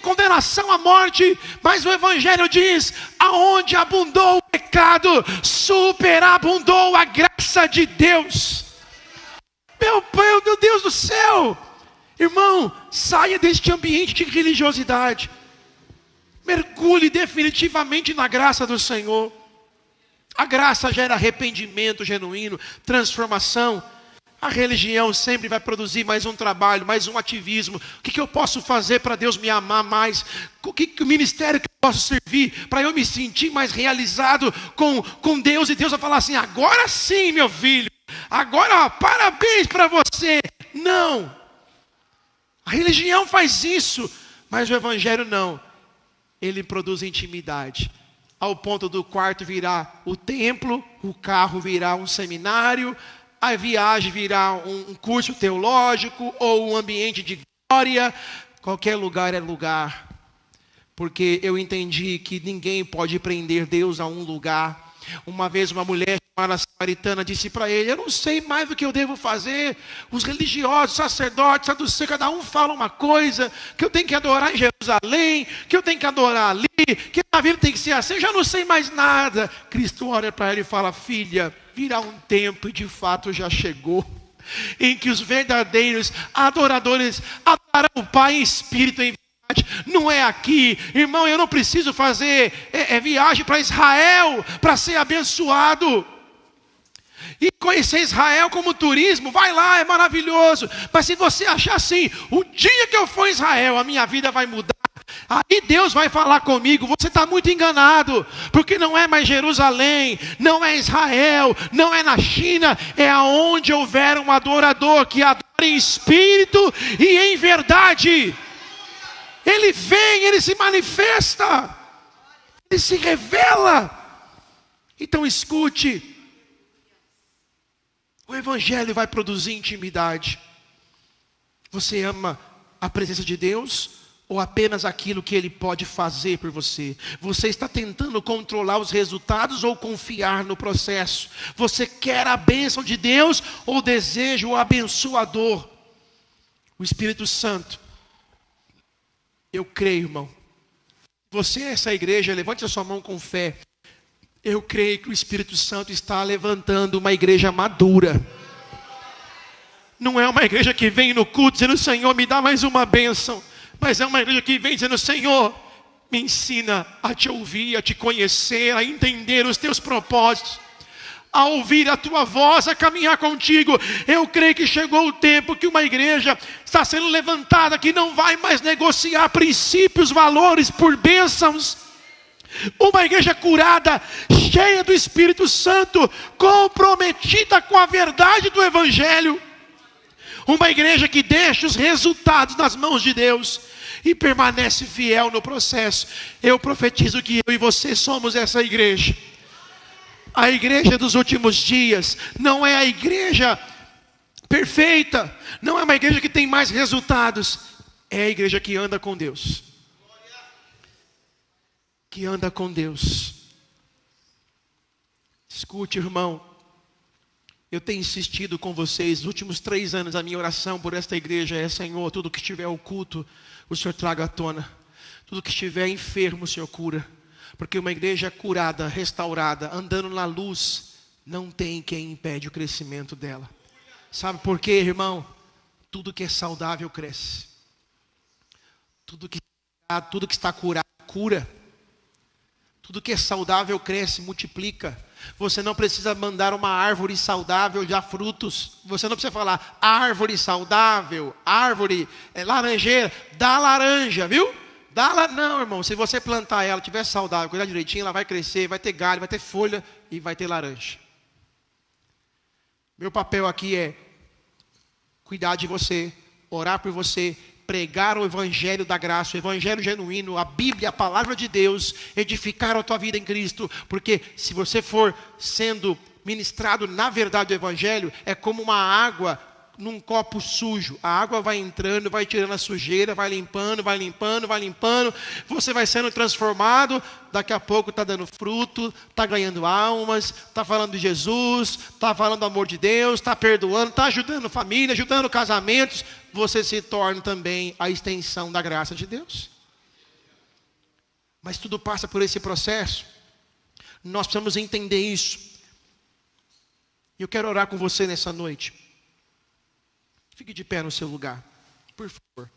condenação à morte, mas o Evangelho diz, aonde abundou o pecado, superabundou a graça de Deus. Meu Deus do céu, irmão, saia deste ambiente de religiosidade, mergulhe definitivamente na graça do Senhor. A graça gera arrependimento genuíno, transformação. A religião sempre vai produzir mais um trabalho, mais um ativismo. O que eu posso fazer para Deus me amar mais? O ministério que eu posso servir para eu me sentir mais realizado com Deus? E Deus vai falar assim, agora sim, meu filho. Agora, ó, parabéns para você. Não. A religião faz isso, mas o Evangelho não. Ele produz intimidade. Ao ponto do quarto virar o templo, o carro virar um seminário, a viagem virar um curso teológico ou um ambiente de glória. Qualquer lugar é lugar. Porque eu entendi que ninguém pode prender Deus a um lugar. Uma vez uma mulher chamada samaritana disse para ele, eu não sei mais o que eu devo fazer. Os religiosos, sacerdotes, saduceus, cada um fala uma coisa, que eu tenho que adorar em Jerusalém, que eu tenho que adorar ali, que a vida tem que ser assim, eu já não sei mais nada. Cristo olha para ela e fala, filha, virá um tempo, e de fato já chegou, em que os verdadeiros adoradores adorarão o Pai em espírito e em verdade. Não é aqui, irmão, eu não preciso fazer viagem para Israel para ser abençoado. E conhecer Israel como turismo, vai lá, é maravilhoso. Mas se você achar assim, o dia que eu for em Israel, a minha vida vai mudar, aí Deus vai falar comigo, você está muito enganado, porque não é mais Jerusalém, não é Israel, não é na China, é aonde houver um adorador que adora em espírito e em verdade. Ele vem, ele se manifesta, ele se revela. Então escute, o Evangelho vai produzir intimidade. Você ama a presença de Deus ou apenas aquilo que Ele pode fazer por você? Você está tentando controlar os resultados ou confiar no processo? Você quer a bênção de Deus ou deseja o abençoador? O Espírito Santo. Eu creio, irmão. Você é essa igreja, levante a sua mão com fé. Eu creio que o Espírito Santo está levantando uma igreja madura. Não é uma igreja que vem no culto dizendo, Senhor, me dá mais uma bênção. Mas é uma igreja que vem dizendo, Senhor, me ensina a te ouvir, a te conhecer, a entender os teus propósitos, a ouvir a tua voz, a caminhar contigo. Eu creio que chegou o tempo que uma igreja está sendo levantada, que não vai mais negociar princípios, valores por bênçãos. Uma igreja curada, cheia do Espírito Santo, comprometida com a verdade do Evangelho. Uma igreja que deixa os resultados nas mãos de Deus e permanece fiel no processo. Eu profetizo que eu e você somos essa igreja. A igreja dos últimos dias não é a igreja perfeita, não é uma igreja que tem mais resultados, é a igreja que anda com Deus. Que anda com Deus. Escute, irmão, eu tenho insistido com vocês, nos últimos 3 anos, a minha oração por esta igreja é, Senhor, tudo que estiver oculto, o Senhor traga à tona. Tudo que estiver enfermo, o Senhor cura. Porque uma igreja curada, restaurada, andando na luz, não tem quem impede o crescimento dela. Sabe por quê, irmão? Tudo que é saudável cresce. Tudo que está curado, cura. Tudo que é saudável cresce, multiplica. Você não precisa mandar uma árvore saudável dar frutos. Você não precisa falar árvore saudável, árvore laranjeira, dá laranja, viu? Não, irmão, se você plantar ela, tiver saudável, cuidar direitinho, ela vai crescer, vai ter galho, vai ter folha e vai ter laranja. Meu papel aqui é cuidar de você, orar por você, pregar o Evangelho da graça, o Evangelho genuíno, a Bíblia, a Palavra de Deus, edificar a tua vida em Cristo, porque se você for sendo ministrado na verdade do Evangelho, é como uma água num copo sujo. A água vai entrando, vai tirando a sujeira, vai limpando, vai limpando, vai limpando. Você vai sendo transformado. Daqui a pouco está dando fruto, está ganhando almas, está falando de Jesus, está falando do amor de Deus, está perdoando, está ajudando família, ajudando casamentos. Você se torna também a extensão da graça de Deus. Mas tudo passa por esse processo. Nós precisamos entender isso. E eu quero orar com você nessa noite. Fique de pé no seu lugar, por favor.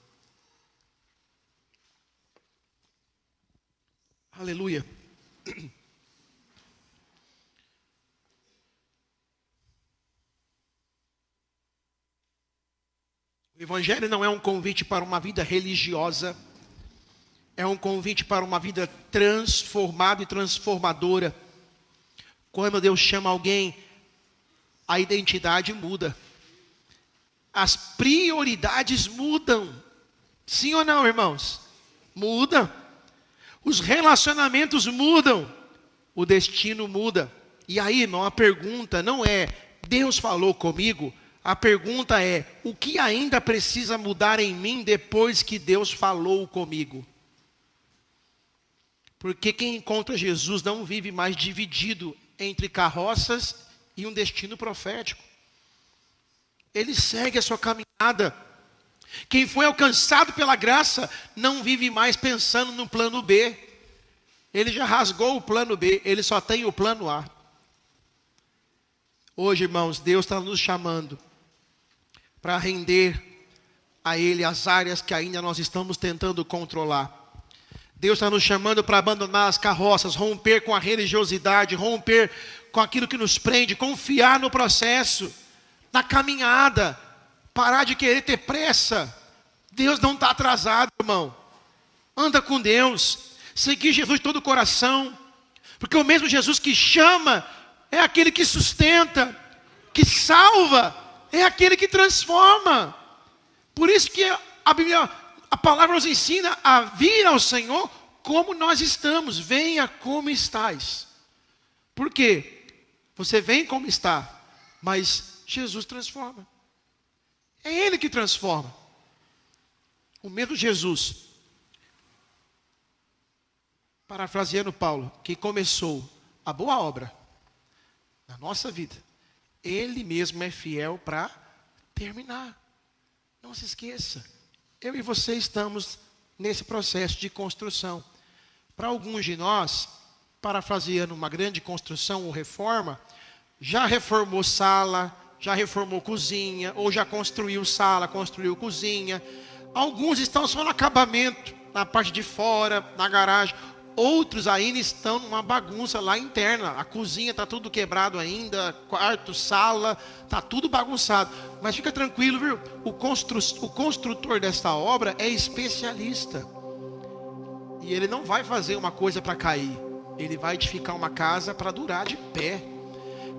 Aleluia. O Evangelho não é um convite para uma vida religiosa. É um convite para uma vida transformada e transformadora. Quando Deus chama alguém, a identidade muda. As prioridades mudam. Sim ou não, irmãos? Muda. Os relacionamentos mudam. O destino muda. E aí, irmão, a pergunta não é, Deus falou comigo? A pergunta é, o que ainda precisa mudar em mim depois que Deus falou comigo? Porque quem encontra Jesus não vive mais dividido entre carroças e um destino profético. Ele segue a sua caminhada. Quem foi alcançado pela graça não vive mais pensando no plano B. Ele já rasgou o plano B, ele só tem o plano A. Hoje, irmãos, Deus está nos chamando para render a Ele as áreas que ainda nós estamos tentando controlar. Deus está nos chamando para abandonar as carroças, romper com a religiosidade, romper com aquilo que nos prende, confiar no processo, na caminhada, parar de querer ter pressa. Deus não está atrasado, irmão. Anda com Deus, seguir Jesus de todo o coração, porque o mesmo Jesus que chama é aquele que sustenta, que salva, é aquele que transforma. Por isso que a Bíblia, a palavra nos ensina a vir ao Senhor como nós estamos. Venha como estás. Por quê? Você vem como está, mas Jesus transforma. É Ele que transforma. O mesmo Jesus, parafraseando Paulo, que começou a boa obra na nossa vida, Ele mesmo é fiel para terminar. Não se esqueça, eu e você estamos nesse processo de construção. Para alguns de nós, parafraseando uma grande construção ou reforma, já reformou sala, já reformou cozinha, ou já construiu sala, construiu cozinha. Alguns estão só no acabamento, na parte de fora, na garagem. Outros ainda estão numa bagunça lá interna. A cozinha está tudo quebrado ainda, quarto, sala, está tudo bagunçado. Mas fica tranquilo, viu? O construtor desta obra é especialista. E ele não vai fazer uma coisa para cair. Ele vai edificar uma casa para durar de pé,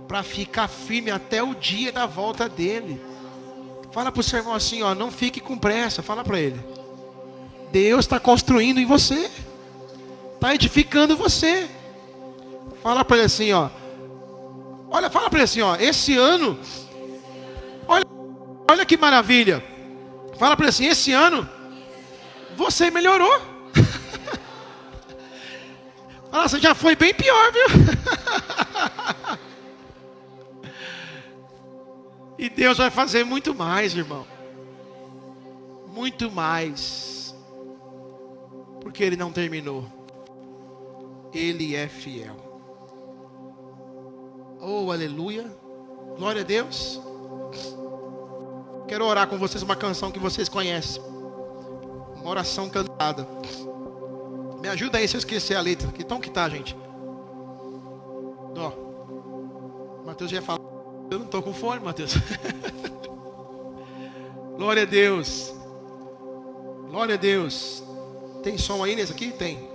para ficar firme até o dia da volta dele. Fala para o seu irmão assim, ó, não fique com pressa. Fala para ele. Deus está construindo em você. Está edificando você. Fala para ele assim, ó. Olha, fala para ele assim, ó. Esse ano, olha que maravilha. Fala para ele assim, esse ano você melhorou. Fala, você já foi bem pior, viu? E Deus vai fazer muito mais, irmão. Muito mais. Porque Ele não terminou. Ele é fiel. Oh, aleluia. Glória a Deus. Quero orar com vocês uma canção que vocês conhecem. Uma oração cantada. Me ajuda aí se eu esquecer a letra. Que tom que tá, gente? Ó. Mateus já ia falar. Eu não estou com fome, Mateus. Glória a Deus. Glória a Deus. Tem som aí nesse aqui? Tem.